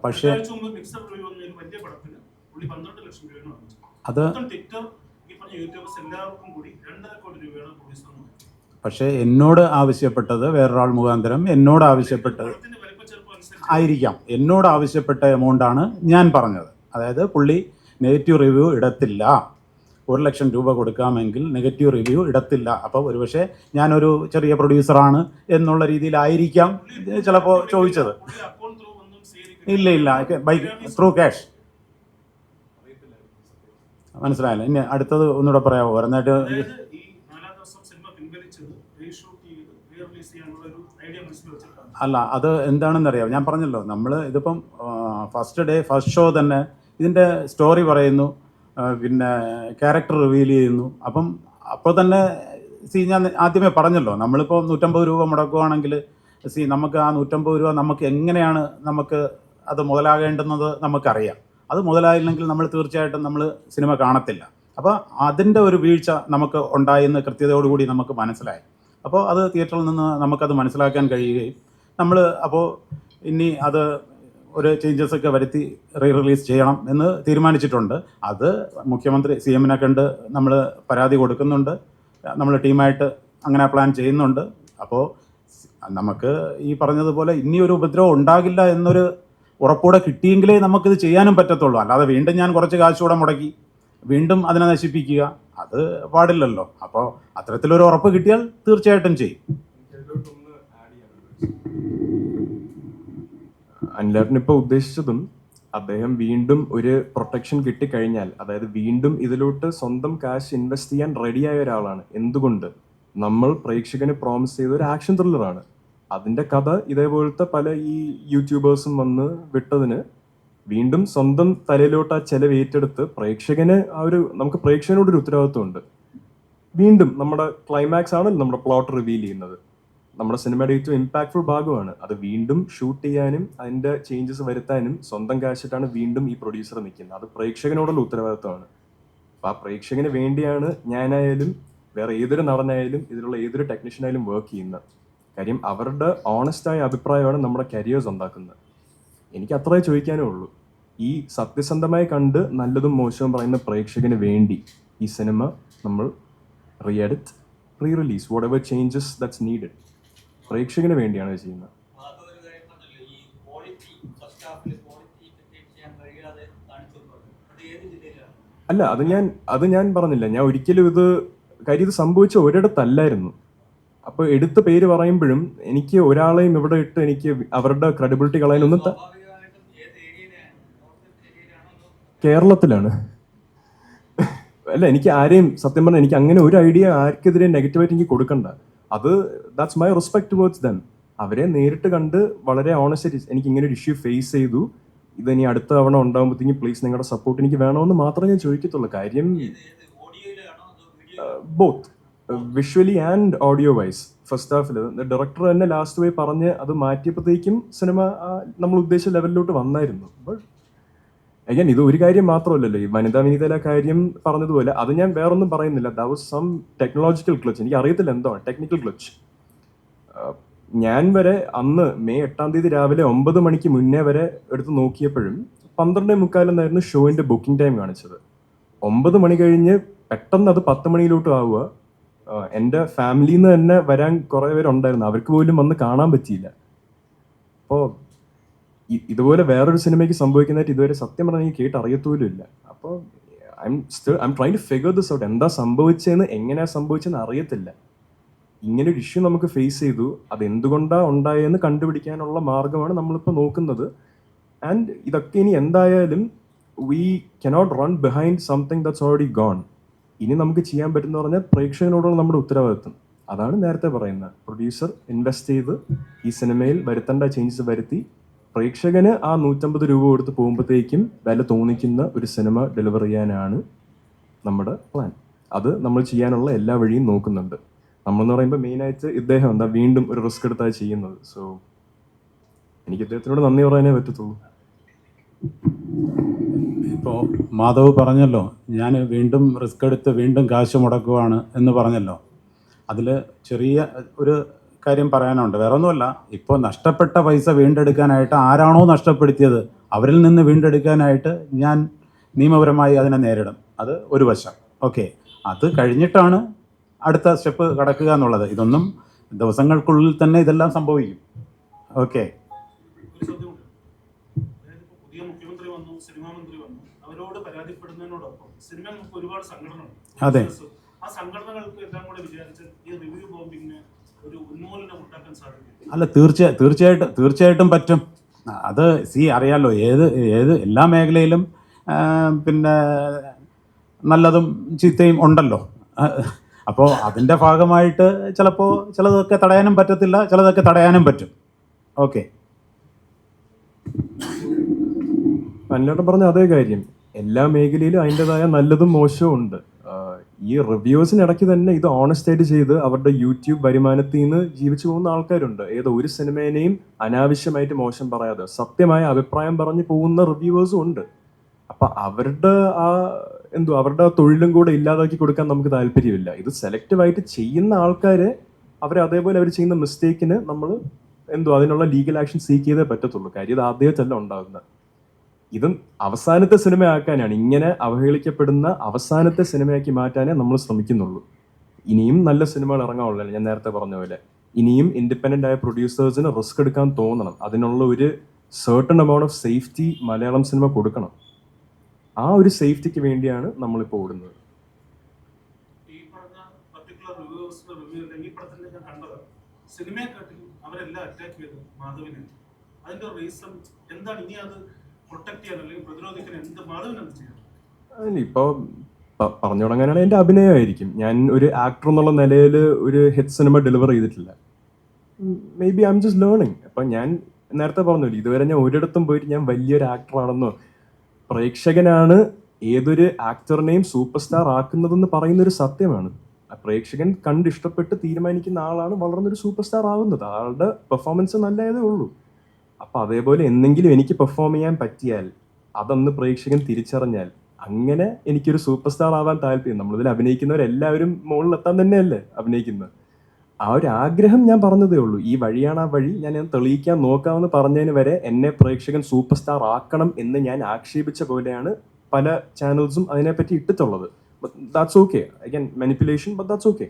പക്ഷേ മുമ്പ് മിക്സർ റിവ്യൂ വന്ന ഒരു വലിയ പടത്തിന് പുള്ളി 12 ലക്ഷം രൂപയാണ് വാങ്ങിച്ചത്. അത് ട്വിറ്റർ ഈ പറഞ്ഞ യൂട്യൂബേഴ്സ് എല്ലാവർക്കും കൂടി 2.5 കോടി രൂപയാണ് പ്രൊഡ്യൂസർ. പക്ഷേ എന്നോട് ആവശ്യപ്പെട്ടത് വേറൊരാൾ മുഖാന്തരം എന്നോട് ആവശ്യപ്പെട്ടത് ആയിരിക്കാം. എന്നോട് ആവശ്യപ്പെട്ട എമൗണ്ടാണ് ഞാൻ പറഞ്ഞത്. അതായത് പുള്ളി നെഗറ്റീവ് റിവ്യൂ ഇടത്തില്ല, 1 ലക്ഷം രൂപ കൊടുക്കാമെങ്കിൽ നെഗറ്റീവ് റിവ്യൂ ഇടത്തില്ല. അപ്പോൾ ഒരുപക്ഷെ ഞാനൊരു ചെറിയ പ്രൊഡ്യൂസറാണ് എന്നുള്ള രീതിയിലായിരിക്കാം ചിലപ്പോൾ ചോദിച്ചത്. ഇല്ല ബൈ ത്രൂ ക്യാഷ്. മനസ്സിലായല്ലോ. ഇനി അടുത്തത് ഒന്നുകൂടെ പറയാമോ? ഓരോന്നായിട്ട് അല്ല, അത് എന്താണെന്നറിയാം. ഞാൻ പറഞ്ഞല്ലോ, നമ്മൾ ഇതിപ്പം ഫസ്റ്റ് ഷോ തന്നെ ഇതിൻ്റെ സ്റ്റോറി പറയുന്നു, പിന്നെ ക്യാരക്ടർ റിവീൽ ചെയ്യുന്നു. അപ്പോൾ തന്നെ ഞാൻ ആദ്യമേ പറഞ്ഞല്ലോ, നമ്മളിപ്പോൾ 150 രൂപ മുടക്കുകയാണെങ്കിൽ നമുക്ക് ആ 150 രൂപ നമുക്ക് എങ്ങനെയാണ് നമുക്ക് അത് മുതലാകേണ്ടുന്നത് നമുക്കറിയാം. അത് മുതലായില്ലെങ്കിൽ നമ്മൾ തീർച്ചയായിട്ടും നമ്മൾ സിനിമ കാണത്തില്ല. അപ്പോൾ അതിൻ്റെ ഒരു വീഴ്ച നമുക്ക് ഉണ്ടായെന്ന് കൃത്യതയോടുകൂടി നമുക്ക് മനസ്സിലായി. അപ്പോൾ അത് തിയേറ്ററിൽ നിന്ന് നമുക്കത് മനസ്സിലാക്കാൻ കഴിയുകയും നമ്മൾ അപ്പോൾ ഇനി അത് ഒരു ചേഞ്ചസ് ഒക്കെ വരുത്തി റീ റിലീസ് ചെയ്യണം എന്ന് തീരുമാനിച്ചിട്ടുണ്ട്. അത് മുഖ്യമന്ത്രി CM-നെ കണ്ട് നമ്മൾ പരാതി കൊടുക്കുന്നുണ്ട്. നമ്മൾ ടീമായിട്ട് അങ്ങനെ പ്ലാൻ ചെയ്യുന്നുണ്ട്. അപ്പോൾ നമുക്ക് ഈ പറഞ്ഞതുപോലെ ഇനിയൊരു ഉപദ്രവം ഉണ്ടാകില്ല എന്നൊരു ഉറപ്പോടെ കിട്ടിയെങ്കിലേ നമുക്കിത് ചെയ്യാനും പറ്റത്തുള്ളൂ. അല്ലാതെ വീണ്ടും ഞാൻ കുറച്ച് കാശുകൂടെ മുടക്കി വീണ്ടും അതിനെ നശിപ്പിക്കുക, അത് പാടില്ലല്ലോ. അപ്പോൾ അത്തരത്തിലൊരു ഉറപ്പ് കിട്ടിയാൽ തീർച്ചയായിട്ടും ചെയ്യും. അനിലേട്ടൻ ഇപ്പോൾ ഉദ്ദേശിച്ചതും അദ്ദേഹം വീണ്ടും ഒരു പ്രൊട്ടക്ഷൻ കിട്ടിക്കഴിഞ്ഞാൽ, അതായത് വീണ്ടും ഇതിലോട്ട് സ്വന്തം കാശ് ഇൻവെസ്റ്റ് ചെയ്യാൻ റെഡിയായ ഒരാളാണ്. എന്തുകൊണ്ട്? നമ്മൾ പ്രേക്ഷകന് പ്രോമിസ് ചെയ്ത ഒരു ആക്ഷൻ ത്രില്ലറാണ്. അതിൻ്റെ കഥ ഇതേപോലത്തെ പല ഈ യൂട്യൂബേഴ്സും വന്ന് വിട്ടതിന് വീണ്ടും സ്വന്തം തലയിലോട്ട് ആ ചെലവ് ഏറ്റെടുത്ത് പ്രേക്ഷകന് നമുക്ക് പ്രേക്ഷകനോടൊരു ഉത്തരവാദിത്വമുണ്ട്. വീണ്ടും നമ്മുടെ ക്ലൈമാക്സ് ആണല്ലോ നമ്മുടെ പ്ലോട്ട് റിവീൽ ചെയ്യുന്നത്. നമ്മുടെ സിനിമയുടെ ഏറ്റവും ഇമ്പാക്ട്ഫുൾ ഭാഗമാണ്. അത് വീണ്ടും ഷൂട്ട് ചെയ്യാനും അതിൻ്റെ ചേഞ്ചസ് വരുത്താനും സ്വന്തം കാശിട്ടാണ് വീണ്ടും ഈ പ്രൊഡ്യൂസർ നിൽക്കുന്നത്. അത് പ്രേക്ഷകനോടുള്ള ഉത്തരവാദിത്വമാണ്. അപ്പം ആ പ്രേക്ഷകന് വേണ്ടിയാണ് ഞാനായാലും വേറെ ഏതൊരു നടനായാലും ഇതിലുള്ള ഏതൊരു ടെക്നീഷ്യനായാലും വർക്ക് ചെയ്യുന്നത്. കാര്യം അവരുടെ ഓണസ്റ്റായ അഭിപ്രായമാണ് നമ്മുടെ കരിയേഴ്സ് ഉണ്ടാക്കുന്നത്. എനിക്ക് അത്രേ ചോദിക്കാനേ ഉള്ളൂ. ഈ സത്യസന്ധമായി കണ്ട് നല്ലതും മോശവും പറയുന്ന പ്രേക്ഷകന് വേണ്ടി ഈ സിനിമ നമ്മൾ reedit, rerelease, whatever changes that's needed, പ്രേക്ഷകന് വേണ്ടിയാണ് ചെയ്യുന്നത്. അല്ല, അത് ഞാൻ പറഞ്ഞില്ല. ഞാൻ ഒരിക്കലും ഇത് സംഭവിച്ച ഒരിടത്തല്ലായിരുന്നു. അപ്പോൾ എടുത്ത പേര് പറയുമ്പോഴും എനിക്ക് ഒരാളെയും ഇവിടെ ഇട്ട് എനിക്ക് അവരുടെ ക്രെഡിബിലിറ്റി കളയാനൊന്നും കേരളത്തിലാണ്. അല്ല, എനിക്ക് ആരെയും സത്യം പറഞ്ഞാൽ എനിക്ക് അങ്ങനെ ഒരു ഐഡിയ ആർക്കെതിരെ നെഗറ്റീവായിട്ട് എനിക്ക് കൊടുക്കണ്ട. അത് that's my respect towards dum. അവരെ നേരിട്ട് കണ്ട് വളരെ ഓണസ്റ്റ് എനിക്ക് ഇങ്ങനെ ഒരു ഇഷ്യൂ ഫേസ് ചെയ്തു, ഇതിനി അടുത്ത തവണ ഉണ്ടാകുമ്പോഴത്തേക്കും പ്ലീസ് നിങ്ങളുടെ സപ്പോർട്ട് എനിക്ക് വേണമെന്ന് മാത്രമേ ഞാൻ ചോദിക്കത്തുള്ളൂ. കാര്യം both visually and audio wise. First ഹാഫിൽ ഡയറക്ടർ തന്നെ ലാസ്റ്റ് പോയി പറഞ്ഞ് അത് മാറ്റിയപ്പോഴത്തേക്കും സിനിമ നമ്മൾ ഉദ്ദേശിച്ച ലെവലിലോട്ട് വന്നായിരുന്നു. ബട്ട് അഗൈൻ ഇത് ഒരു കാര്യം മാത്രമല്ലല്ലോ. ഈ വനിതാ വിനീതയിലെ കാര്യം പറഞ്ഞതുപോലെ അത് ഞാൻ വേറൊന്നും പറയുന്നില്ല. That was some technological clutch. എനിക്ക് അറിയത്തില്ല എന്തോ ടെക്നിക്കൽ ക്ലച്ച്. ഞാൻ വരെ അന്ന് മെയ് 8-ാം തീയതി രാവിലെ 9 മണിക്ക് മുന്നേ വരെ എടുത്ത് നോക്കിയപ്പോഴും 12:45 ഷോയിൻ്റെ ബുക്കിംഗ് ടൈം കാണിച്ചത്. 9 മണി കഴിഞ്ഞ് പെട്ടെന്ന് അത് 10 മണിയിലോട്ട് ആവുക. എൻ്റെ ഫാമിലിയിൽ നിന്ന് തന്നെ വരാൻ കുറേ പേരുണ്ടായിരുന്നു. അവർക്ക് പോലും വന്ന് കാണാൻ പറ്റിയില്ല. അപ്പോൾ ഇതുപോലെ വേറൊരു സിനിമയ്ക്ക് സംഭവിക്കുന്നതായിട്ട് ഇതുവരെ സത്യം പറഞ്ഞാൽ എനിക്ക് കേട്ട് അറിയത്തോലും ഇല്ല. അപ്പോൾ I try to figure this out. എന്താ സംഭവിച്ചതെന്ന്, എങ്ങനെയാ സംഭവിച്ചതെന്ന് അറിയത്തില്ല. ഇങ്ങനൊരു ഇഷ്യൂ നമുക്ക് ഫേസ് ചെയ്തു, അത് എന്തുകൊണ്ടാണ് ഉണ്ടായതെന്ന് കണ്ടുപിടിക്കാനുള്ള മാർഗമാണ് നമ്മളിപ്പോൾ നോക്കുന്നത്. ആൻഡ് ഇതൊക്കെ ഇനി എന്തായാലും we cannot run behind something that's already gone. ഇനി നമുക്ക് ചെയ്യാൻ പറ്റുന്ന പറഞ്ഞാൽ പ്രേക്ഷകനോടുള്ള നമ്മുടെ ഉത്തരവാദിത്വം. അതാണ് നേരത്തെ പറയുന്നത്. പ്രൊഡ്യൂസർ ഇൻവെസ്റ്റ് ചെയ്ത് ഈ സിനിമയിൽ വരുത്തേണ്ട ചേഞ്ചസ് വരുത്തി പ്രേക്ഷകന് ആ 150 രൂപ കൊടുത്ത് പോകുമ്പോഴത്തേക്കും വില തോന്നിക്കുന്ന ഒരു സിനിമ ഡെലിവർ ചെയ്യാനാണ് നമ്മുടെ പ്ലാൻ. അത് നമ്മൾ ചെയ്യാനുള്ള എല്ലാ വഴിയും നോക്കുന്നുണ്ട്. നമ്മളെന്ന് പറയുമ്പോൾ മെയിനായിട്ട് ഇദ്ദേഹം എന്താ വീണ്ടും ഒരു റിസ്ക് എടുത്താണ് ചെയ്യുന്നത്. സോ എനിക്ക് ഇദ്ദേഹത്തിനോട് നന്ദി പറയാനേ പറ്റത്തുള്ളൂ. ഇപ്പോൾ മാധവ് പറഞ്ഞല്ലോ, ഞാൻ വീണ്ടും റിസ്ക് എടുത്ത് വീണ്ടും കാശ് മുടക്കുവാണ് എന്ന് പറഞ്ഞല്ലോ. അതിൽ ചെറിയ ഒരു കാര്യം പറയാനുണ്ട്. വേറെ ഒന്നുമല്ല, ഇപ്പോൾ നഷ്ടപ്പെട്ട പൈസ വീണ്ടെടുക്കാനായിട്ട് ആരാണോ നഷ്ടപ്പെടുത്തിയത് അവരിൽ നിന്ന് വീണ്ടെടുക്കാനായിട്ട് ഞാൻ നിയമപരമായി അതിനെ നേരിടും. അത് ഒരു വശം. ഓക്കെ, അത് കഴിഞ്ഞിട്ടാണ് അടുത്ത സ്റ്റെപ്പ് കടക്കുക എന്നുള്ളത്. ഇതൊന്നും ദിവസങ്ങൾക്കുള്ളിൽ തന്നെ ഇതെല്ലാം സംഭവിക്കും. ഓക്കെ, ഒരു ചോദ്യമുണ്ട്. അതായത് ഇപ്പോൾ പുതിയ മുഖ്യമന്ത്രി വന്നു, സിനിമാ മന്ത്രി വന്നു, അവരോട് പരാതിപ്പെടുന്നതിനോടൊപ്പം സിനിമ നമുക്ക് ഒരുപാട് സംഘടനകളുണ്ട്. അതെ. ആ സംഘടനകൾക്ക് എല്ലാം കൂടെ വിചാരിച്ച് ഈ റിവ്യൂ ബോംബിങ്ങിന് ഒരു ഉന്മൂലനം ഉണ്ടാക്കാൻ സാധിക്കും. അല്ല, തീർച്ചയായിട്ടും പറ്റും. അത് അറിയാലോ, ഏത് എല്ലാ മേഖലയിലും പിന്നെ നല്ലതും ചീത്തയും ഉണ്ടല്ലോ. അപ്പോൾ അതിൻ്റെ ഭാഗമായിട്ട് ചിലപ്പോൾ ചിലതൊക്കെ തടയാനും പറ്റത്തില്ല, ചിലതൊക്കെ തടയാനും പറ്റും. ഓക്കെ, അന്നോട്ടം പറഞ്ഞ അതേ കാര്യം. എല്ലാ മേഖലയിലും അതിൻ്റെതായ നല്ലതും മോശവും ഉണ്ട്. ഈ റിവ്യൂസിനിടയ്ക്ക് തന്നെ ഇത് ഓണസ്റ്റ് ആയിട്ട് ചെയ്ത് അവരുടെ യൂട്യൂബ് വരുമാനത്തിൽ നിന്ന് ജീവിച്ചു പോകുന്ന ആൾക്കാരുണ്ട്. ഏതോ ഒരു സിനിമേനെയും അനാവശ്യമായിട്ട് മോശം പറയാതെ സത്യമായ അഭിപ്രായം പറഞ്ഞു പോകുന്ന റിവ്യൂവേഴ്സും ഉണ്ട്. അപ്പൊ അവരുടെ അവരുടെ തൊഴിലും കൂടെ ഇല്ലാതാക്കി കൊടുക്കാൻ നമുക്ക് താല്പര്യമില്ല. ഇത് സെലക്റ്റീവായിട്ട് ചെയ്യുന്ന ആൾക്കാര് അതേപോലെ അവർ ചെയ്യുന്ന മിസ്റ്റേക്കിന് നമ്മൾ അതിനുള്ള ലീഗൽ ആക്ഷൻ സീക്ക് ചെയ്തേ പറ്റത്തുള്ളൂ. കാര്യം ഇത് ആദ്യമായിട്ടല്ല ഉണ്ടാകുന്നത്. ഇതും അവസാനത്തെ സിനിമയാക്കാനാണ്, ഇങ്ങനെ അവഹേളിക്കപ്പെടുന്ന അവസാനത്തെ സിനിമയാക്കി മാറ്റാനേ നമ്മൾ ശ്രമിക്കുന്നുള്ളൂ. ഇനിയും നല്ല സിനിമകൾ ഇറങ്ങാനുള്ളൂ. ഞാൻ നേരത്തെ പറഞ്ഞ പോലെ ഇനിയും ഇൻഡിപെൻഡന്റ് ആയ പ്രൊഡ്യൂസേഴ്സിന് റിസ്ക് എടുക്കാൻ തോന്നണം. അതിനുള്ള ഒരു certain amount of safety Malayalam cinema കൊടുക്കണം. ആ ഒരു സേഫ്റ്റിക്ക് വേണ്ടിയാണ് നമ്മളിപ്പോൾ ഓടുന്നത്. ഈ പറഞ്ഞ പർട്ടിക്കുലർ റിവ്യൂസിന്റെ റിവ്യൂ ഈ പടത്തിൽ ഞാൻ കണ്ടത്, സിനിമയെക്കാട്ടിൽ അവരെല്ലാം അറ്റാക്ക് ചെയ്തു മാധവിനെ. അതിന്റെ റീസൺ എന്താണ്? ഇനി അത് പ്രൊട്ടക്ട് ചെയ്യാൻ അല്ലെങ്കിൽ പ്രതിരോധിക്കാൻ മാധവൻ എന്ത് ചെയ്യണം? ഇപ്പോൾ പറഞ്ഞു തുടങ്ങാനാണ് എൻ്റെ അഭിനയമായിരിക്കും. ഞാൻ ഒരു ആക്ടർ എന്നുള്ള നിലയിൽ ഒരു ഹിറ്റ് സിനിമ ഡെലിവർ ചെയ്തിട്ടില്ല. May be I am just learning. അപ്പം ഞാൻ നേരത്തെ പറഞ്ഞില്ല, ഇതുവരെ ഞാൻ ഒരിടത്തും പോയിട്ട് ഞാൻ വലിയൊരു ആക്ടറാണെന്നോ, പ്രേക്ഷകനാണ് ഏതൊരു ആക്ടറിനെയും സൂപ്പർ സ്റ്റാർ ആക്കുന്നതെന്ന് പറയുന്നൊരു സത്യമാണ്. പ്രേക്ഷകൻ കണ്ടിഷ്ടപ്പെട്ട് തീരുമാനിക്കുന്ന ആളാണ് വളർന്നൊരു സൂപ്പർ സ്റ്റാർ ആവുന്നത്. ആളുടെ പെർഫോമൻസ് നല്ലതേ ഉള്ളൂ. അപ്പം അതേപോലെ എന്തെങ്കിലും എനിക്ക് പെർഫോം ചെയ്യാൻ പറ്റിയാൽ, അതൊന്ന് പ്രേക്ഷകൻ തിരിച്ചറിഞ്ഞാൽ, അങ്ങനെ എനിക്കൊരു സൂപ്പർ സ്റ്റാർ ആവാൻ താല്പര്യം. നമ്മളിതിൽ അഭിനയിക്കുന്നവരെല്ലാവരും മുകളിലെത്താൻ തന്നെയല്ലേ അഭിനയിക്കുന്നത്. ആ ഒരു ആഗ്രഹം ഞാൻ പറഞ്ഞതേ ഉള്ളൂ. ഈ വഴിയാണ് ആ വഴി, ഞാൻ തെളിയിക്കാൻ നോക്കാമെന്ന് പറഞ്ഞതിന് വരെ എന്നെ പ്രേക്ഷകൻ സൂപ്പർ സ്റ്റാർ ആക്കണം എന്ന് ഞാൻ ആക്ഷേപിച്ച പോലെയാണ് പല ചാനൽസും അതിനെപ്പറ്റി ഇട്ടിട്ടുള്ളത്. That's okay. Again manipulation, but that's okay.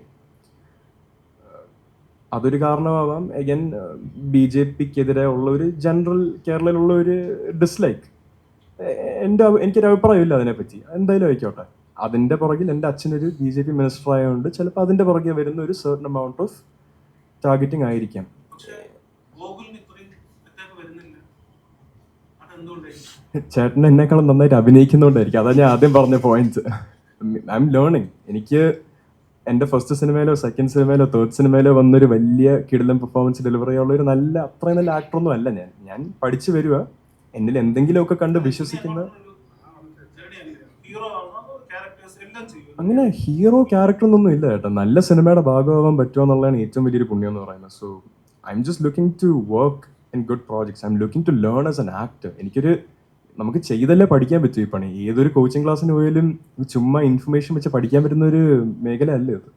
അതൊരു കാരണമാവാം. അഗൈൻ BJPക്കെതിരെ ഉള്ള ഒരു ജനറൽ കേരളയിലുള്ള ഒരു ഡിസ്ലൈക്ക്. എനിക്കൊരു അഭിപ്രായമില്ല അതിനെപ്പറ്റി. എന്തായാലും ആയിക്കോട്ടെ. അതിൻ്റെ പുറകിൽ എൻ്റെ അച്ഛനൊരു BJP മിനിസ്റ്റർ ആയതുകൊണ്ട് ചിലപ്പോൾ അതിൻ്റെ പുറകെ വരുന്ന ഒരു സർട്ടൺ എമൗണ്ട് ഓഫ് ടാർഗറ്റിംഗ് ആയിരിക്കാം. ചേട്ടൻ എന്നെക്കാളും നന്നായിട്ട് അഭിനയിക്കുന്നതുകൊണ്ടായിരിക്കും. അതാ ഞാൻ ആദ്യം പറഞ്ഞ പോയിന്റ്. I M learning. എനിക്ക് എൻ്റെ ഫസ്റ്റ് സിനിമയിലോ സെക്കൻഡ് സിനിമയിലോ തേർഡ് സിനിമയിലോ വന്നൊരു വലിയ കിടിലൻ പെർഫോമൻസ് ഡെലിവർ ചെയ്യാനുള്ള ഒരു അത്രയും നല്ല ആക്ടറൊന്നും അല്ല ഞാൻ പഠിച്ചു വരിക. എന്നിൽ എന്തെങ്കിലുമൊക്കെ കണ്ട് വിശ്വസിക്കുന്ന, അങ്ങനെ ഹീറോ ക്യാരക്ടർ ഒന്നും ഇല്ല കേട്ടോ. നല്ല സിനിമയുടെ ഭാഗമാവാൻ പറ്റുക എന്നുള്ളതാണ് ഏറ്റവും വലിയൊരു പുണ്യം എന്ന് പറയുന്നത്. So I'm just looking to work in good projects. I'm looking to learn as an actor. നമുക്ക് ചെയ്തല്ലേ പഠിക്കാൻ പറ്റും ഈ പണി. ഏതൊരു കോച്ചിങ് ക്ലാസ്സിന് പോയാലും ചുമ്മാ ഇൻഫർമേഷൻ വെച്ച് പഠിക്കാൻ പറ്റുന്ന ഒരു മേഖല അല്ലേ ഇത്.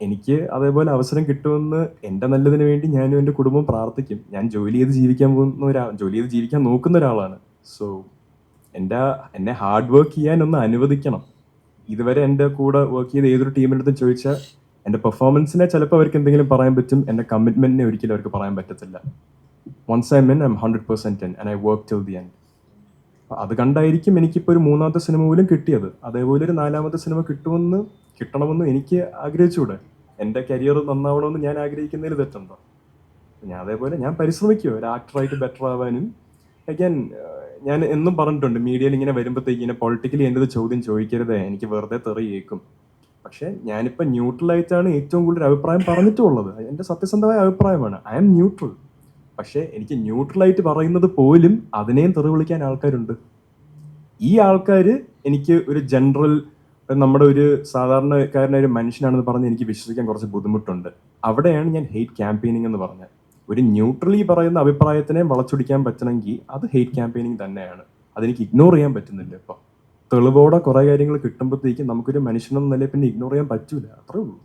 എനിക്ക് അതേപോലെ അവസരം കിട്ടുമെന്ന് എൻ്റെ നല്ലതിന് വേണ്ടി ഞാനും എൻ്റെ കുടുംബവും പ്രാർത്ഥിക്കും. ഞാൻ ജോലി ചെയ്ത് ജീവിക്കാൻ നോക്കുന്ന ഒരാളാണ്. സോ എന്നെ ഹാർഡ് വർക്ക് ചെയ്യാനൊന്ന് അനുവദിക്കണം. ഇതുവരെ എൻ്റെ കൂടെ വർക്ക് ചെയ്ത് ഏതൊരു ടീമിനടുത്തും ചോദിച്ചാൽ എൻ്റെ പെർഫോമൻസിനെ ചിലപ്പോൾ അവർക്ക് എന്തെങ്കിലും പറയാൻ പറ്റും, എൻ്റെ കമ്മിറ്റ്മെന്റിനെ ഒരിക്കലും അവർക്ക് പറയാൻ പറ്റത്തില്ല. Once I'm 100% in and I work till the end. അത് കണ്ടായിരിക്കും എനിക്കിപ്പോൾ ഒരു മൂന്നാമത്തെ സിനിമ പോലും കിട്ടിയത്. അതേപോലെ ഒരു നാലാമത്തെ സിനിമ കിട്ടണമെന്ന് എനിക്ക് ആഗ്രഹിച്ചുകൂടെ? എൻ്റെ കരിയർ നന്നാവണമെന്ന് ഞാൻ ആഗ്രഹിക്കുന്നതിൽ തെറ്റുണ്ടോ? അതേപോലെ ഞാൻ പരിശ്രമിക്കുമോ ഒരു ആക്ടറായിട്ട് ബെറ്റർ ആവാനും. അഗൈൻ ഞാൻ എന്നും പറഞ്ഞിട്ടുണ്ട്, മീഡിയയിൽ ഇങ്ങനെ വരുമ്പോഴത്തേക്ക് ഇങ്ങനെ പൊളിറ്റിക്കലി എൻ്റെ ചോദ്യം ചോദിക്കരുതേ, എനിക്ക് വെറുതെ തെറി കേൾക്കും. പക്ഷേ ഞാനിപ്പോൾ ന്യൂട്രലായിട്ടാണ് ഏറ്റവും കൂടുതൽ അഭിപ്രായം പറഞ്ഞിട്ടുള്ളത്. എൻ്റെ സത്യസന്ധമായ അഭിപ്രായമാണ്. I am neutral. പക്ഷേ എനിക്ക് ന്യൂട്രലായിട്ട് പറയുന്നത് പോലും അതിനെയും തെറി വിളിക്കാൻ ആൾക്കാരുണ്ട്. ഈ ആൾക്കാർ എനിക്ക് ഒരു ജനറൽ, നമ്മുടെ ഒരു സാധാരണക്കാരനായ ഒരു മനുഷ്യനാണെന്ന് പറഞ്ഞ് എനിക്ക് വിശ്വസിക്കാൻ കുറച്ച് ബുദ്ധിമുട്ടുണ്ട്. അവിടെയാണ് ഞാൻ ഹെയ്റ്റ് ക്യാമ്പയിനിങ് എന്ന് പറഞ്ഞത്. ഒരു ന്യൂട്രലി പറയുന്ന അഭിപ്രായത്തിനെ വളച്ചൊടിക്കാൻ പറ്റണമെങ്കിൽ അത് ഹെയ്റ്റ് ക്യാമ്പയിനിങ് തന്നെയാണ്. അതെനിക്ക് ഇഗ്നോർ ചെയ്യാൻ പറ്റുന്നില്ല. ഇപ്പം തെളിവോടെ കുറേ കാര്യങ്ങൾ കിട്ടുമ്പോഴത്തേക്കും നമുക്കൊരു മനുഷ്യനെന്ന നിലയിൽ പിന്നെ ഇഗ്നോർ ചെയ്യാൻ പറ്റൂല. അത്രേ ഉള്ളൂ.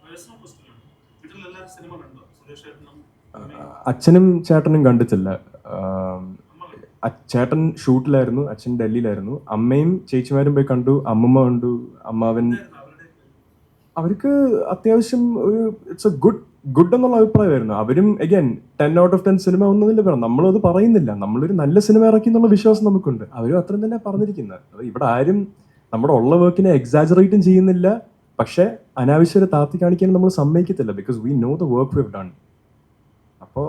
പേഴ്സണൽ ക്വസ്റ്റ്യൻ, വീട്ടിലെല്ലാവരും സിനിമ കണ്ടോ? സുരേഷ് ചേട്ടനും അച്ഛനും ചേട്ടനും കണ്ടിട്ടില്ല. അമ്മ കണ്ടോ? ചേട്ടൻ ഷൂട്ടിലായിരുന്നു, അച്ഛൻ ഡൽഹിയിലായിരുന്നു. അമ്മയും ചേച്ചിമാരും പോയി കണ്ടു, അമ്മമ്മ കണ്ടു, അമ്മാവൻ. അവരുടെ അവർക്ക് അത്യാവശ്യം ഒരു ഇറ്റ്സ് എ ഗുഡ് എന്നുള്ള അഭിപ്രായമായിരുന്നു. അവരും അഗൈൻ 10 out of 10 സിനിമ ഒന്നുമില്ല പറയാം. നമ്മളത് പറയുന്നില്ല, നമ്മളൊരു നല്ല സിനിമ ഇറക്കി എന്നുള്ള വിശ്വാസം നമുക്കുണ്ട്. അവരും അത്രയും തന്നെ പറഞ്ഞിരിക്കുന്നത്. അത് ഇവിടെ ആരും നമ്മുടെ ഉള്ള വർക്കിനെ എക്സാജറേറ്റും ചെയ്യുന്നില്ല, പക്ഷെ അനാവശ്യ താത്തി കാണിക്കാൻ നമ്മൾ സമ്മതിക്കത്തില്ല. Because we know the work we have done. അപ്പോൾ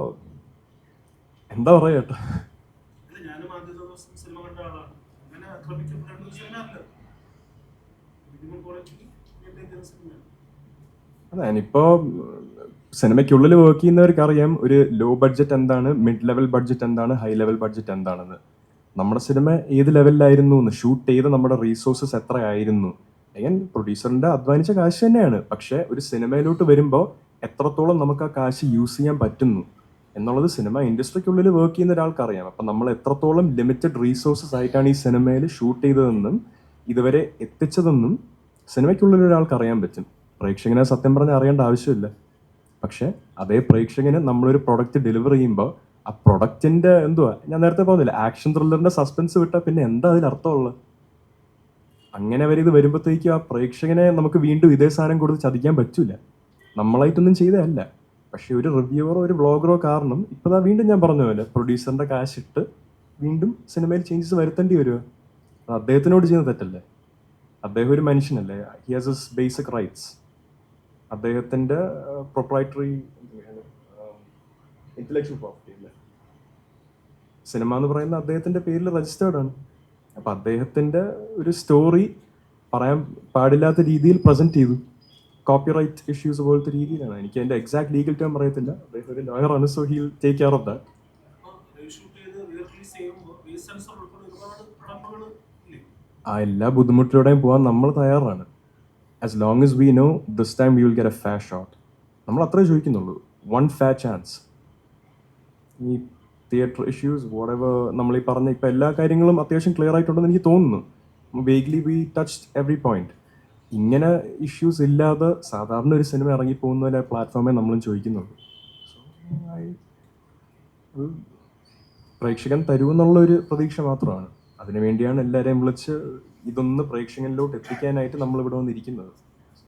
എന്താ പറയാ ചേട്ടാ, അല്ല, ഞാനും ആദ്യത്തെ ദിവസം സിനിമ കണ്ട ആളാണ്. അങ്ങനെ ആക്രമിക്കപ്പെടേണ്ട ഒരു സിനിമ അല്ല. മിനിമം ക്വാളിറ്റി മെയിൻറ്റെയിൻ ചെയ്യുന്ന സിനിമയാണ്. അതെ. ഇപ്പോ സിനിമയ്ക്കുള്ളിൽ വർക്ക് ചെയ്യുന്നവർക്ക് അറിയാം ഒരു ലോ ബഡ്ജറ്റ് എന്താണ്, മിഡ് ലെവൽ ബഡ്ജറ്റ് എന്താണ്, ഹൈ ലെവൽ ബഡ്ജറ്റ് എന്താണെന്ന്. നമ്മുടെ സിനിമ ഏത് ലെവലിലായിരുന്നു എന്ന്, ഷൂട്ട് ചെയ്ത് നമ്മുടെ റീസോഴ്സസ് എത്രയായിരുന്നു. again പ്രൊഡ്യൂസറിന്റെ അധ്വാനിച്ച കാശ് തന്നെയാണ്. പക്ഷെ ഒരു സിനിമയിലോട്ട് വരുമ്പോൾ എത്രത്തോളം നമുക്ക് ആ കാശ് യൂസ് ചെയ്യാൻ പറ്റുന്നു എന്നുള്ളത് സിനിമ ഇൻഡസ്ട്രിക്കുള്ളിൽ വർക്ക് ചെയ്യുന്ന ഒരാൾക്ക് അറിയാം. അപ്പം നമ്മൾ എത്രത്തോളം ലിമിറ്റഡ് റീസോഴ്സസ് ആയിട്ടാണ് ഈ സിനിമയിൽ ഷൂട്ട് ചെയ്തതെന്നും ഇതുവരെ എത്തിച്ചതെന്നും സിനിമയ്ക്കുള്ളിൽ ഒരാൾക്ക് അറിയാൻ പറ്റും. പ്രേക്ഷകനെ സത്യം പറഞ്ഞാൽ അറിയേണ്ട ആവശ്യമില്ല. പക്ഷെ അതേ പ്രേക്ഷകന് നമ്മളൊരു പ്രൊഡക്റ്റ് ഡെലിവർ ചെയ്യുമ്പോൾ ആ പ്രൊഡക്റ്റിന്റെ എന്തുവാ, ഞാൻ നേരത്തെ പറഞ്ഞില്ല, ആക്ഷൻ ത്രില്ലറിന്റെ സസ്പെൻസ് വിട്ടാൽ പിന്നെ എന്താ അതിൽ അർത്ഥമുള്ളത്? അങ്ങനെ വരെ ഇത് വരുമ്പോഴത്തേക്കും ആ പ്രേക്ഷകനെ നമുക്ക് വീണ്ടും ഇതേ സാധനം കൊടുത്ത് ചതിക്കാൻ പറ്റൂല. നമ്മളായിട്ടൊന്നും ചെയ്തതല്ല. പക്ഷെ ഒരു റിവ്യൂവറോ ഒരു വ്ളോഗറോ കാരണം ഇപ്പതാ വീണ്ടും ഞാൻ പറഞ്ഞ പോലെ പ്രൊഡ്യൂസറിന്റെ കാശിട്ട് വീണ്ടും സിനിമയിൽ ചേഞ്ചസ് വരുത്തേണ്ടി വരുമോ? അത് അദ്ദേഹത്തിനോട് ചെയ്യുന്ന തെറ്റല്ലേ? അദ്ദേഹം ഒരു മനുഷ്യനല്ലേ? He has his basic rights. അദ്ദേഹത്തിന്റെ പ്രൊപ്രൈറ്ററി ഇന്റലക്ച്വൽ പ്രോപ്പർട്ടി അല്ലേ സിനിമ എന്ന് പറയുന്ന അദ്ദേഹത്തിന്റെ പേരിൽ രജിസ്റ്റേർഡ് ആണ്. അപ്പൊ അദ്ദേഹത്തിന്റെ ഒരു സ്റ്റോറി പറയാൻ പാടില്ലാത്ത രീതിയിൽ പ്രസന്റ് ചെയ്തു. കോപ്പിറൈറ്റ് ഇഷ്യൂസ് പോലത്തെ രീതിയിലാണ്. എനിക്ക് അതിന്റെ എക്സാക്ട് ലീഗൽ ടേം അറിയത്തില്ല. അദ്ദേഹം ഒരു ലോയറാണ്, so he take care of that. Reshoot ചെയ്ത് റിലീസ് ചെയ്യുമ്പോൾ റീസെൻസർ ഉൾപ്പെടെ ഒരുപാട് കടമ്പകൾ ഇല്ലേ? ആ എല്ലാ ബുദ്ധിമുട്ടിലൂടെയും പോകാൻ നമ്മൾ തയ്യാറാണ്. As long as we know this time we will get a fair shot. നമ്മൾ അത്രേ ചോദിക്കുന്നുള്ളൂ, വൺ ഫെയർ ചാൻസ്. ഈ തിയേറ്റർ ഇഷ്യൂസ് whatever നമ്മൾ ഈ പറഞ്ഞ ഇപ്പം എല്ലാ കാര്യങ്ങളും അത്യാവശ്യം ക്ലിയർ ആയിട്ടുണ്ടെന്ന് എനിക്ക് തോന്നുന്നു. വേഗ്ലി വി ടച്ച്ഡ് എവറി പോയിന്റ്. ഇങ്ങനെ ഇഷ്യൂസ് ഇല്ലാതെ സാധാരണ ഒരു സിനിമ ഇറങ്ങി പോകുന്ന പ്ലാറ്റ്ഫോമേ നമ്മളും ചോദിക്കുന്നുള്ളൂ. പ്രേക്ഷകൻ തരുമെന്നുള്ള ഒരു പ്രതീക്ഷ മാത്രമാണ്. അതിനുവേണ്ടിയാണ് എല്ലാവരെയും വിളിച്ച് ഇതൊന്ന് പ്രേക്ഷകനിലോട്ട് എത്തിക്കാനായിട്ട് നമ്മൾ ഇവിടെ വന്നിരിക്കുന്നത്.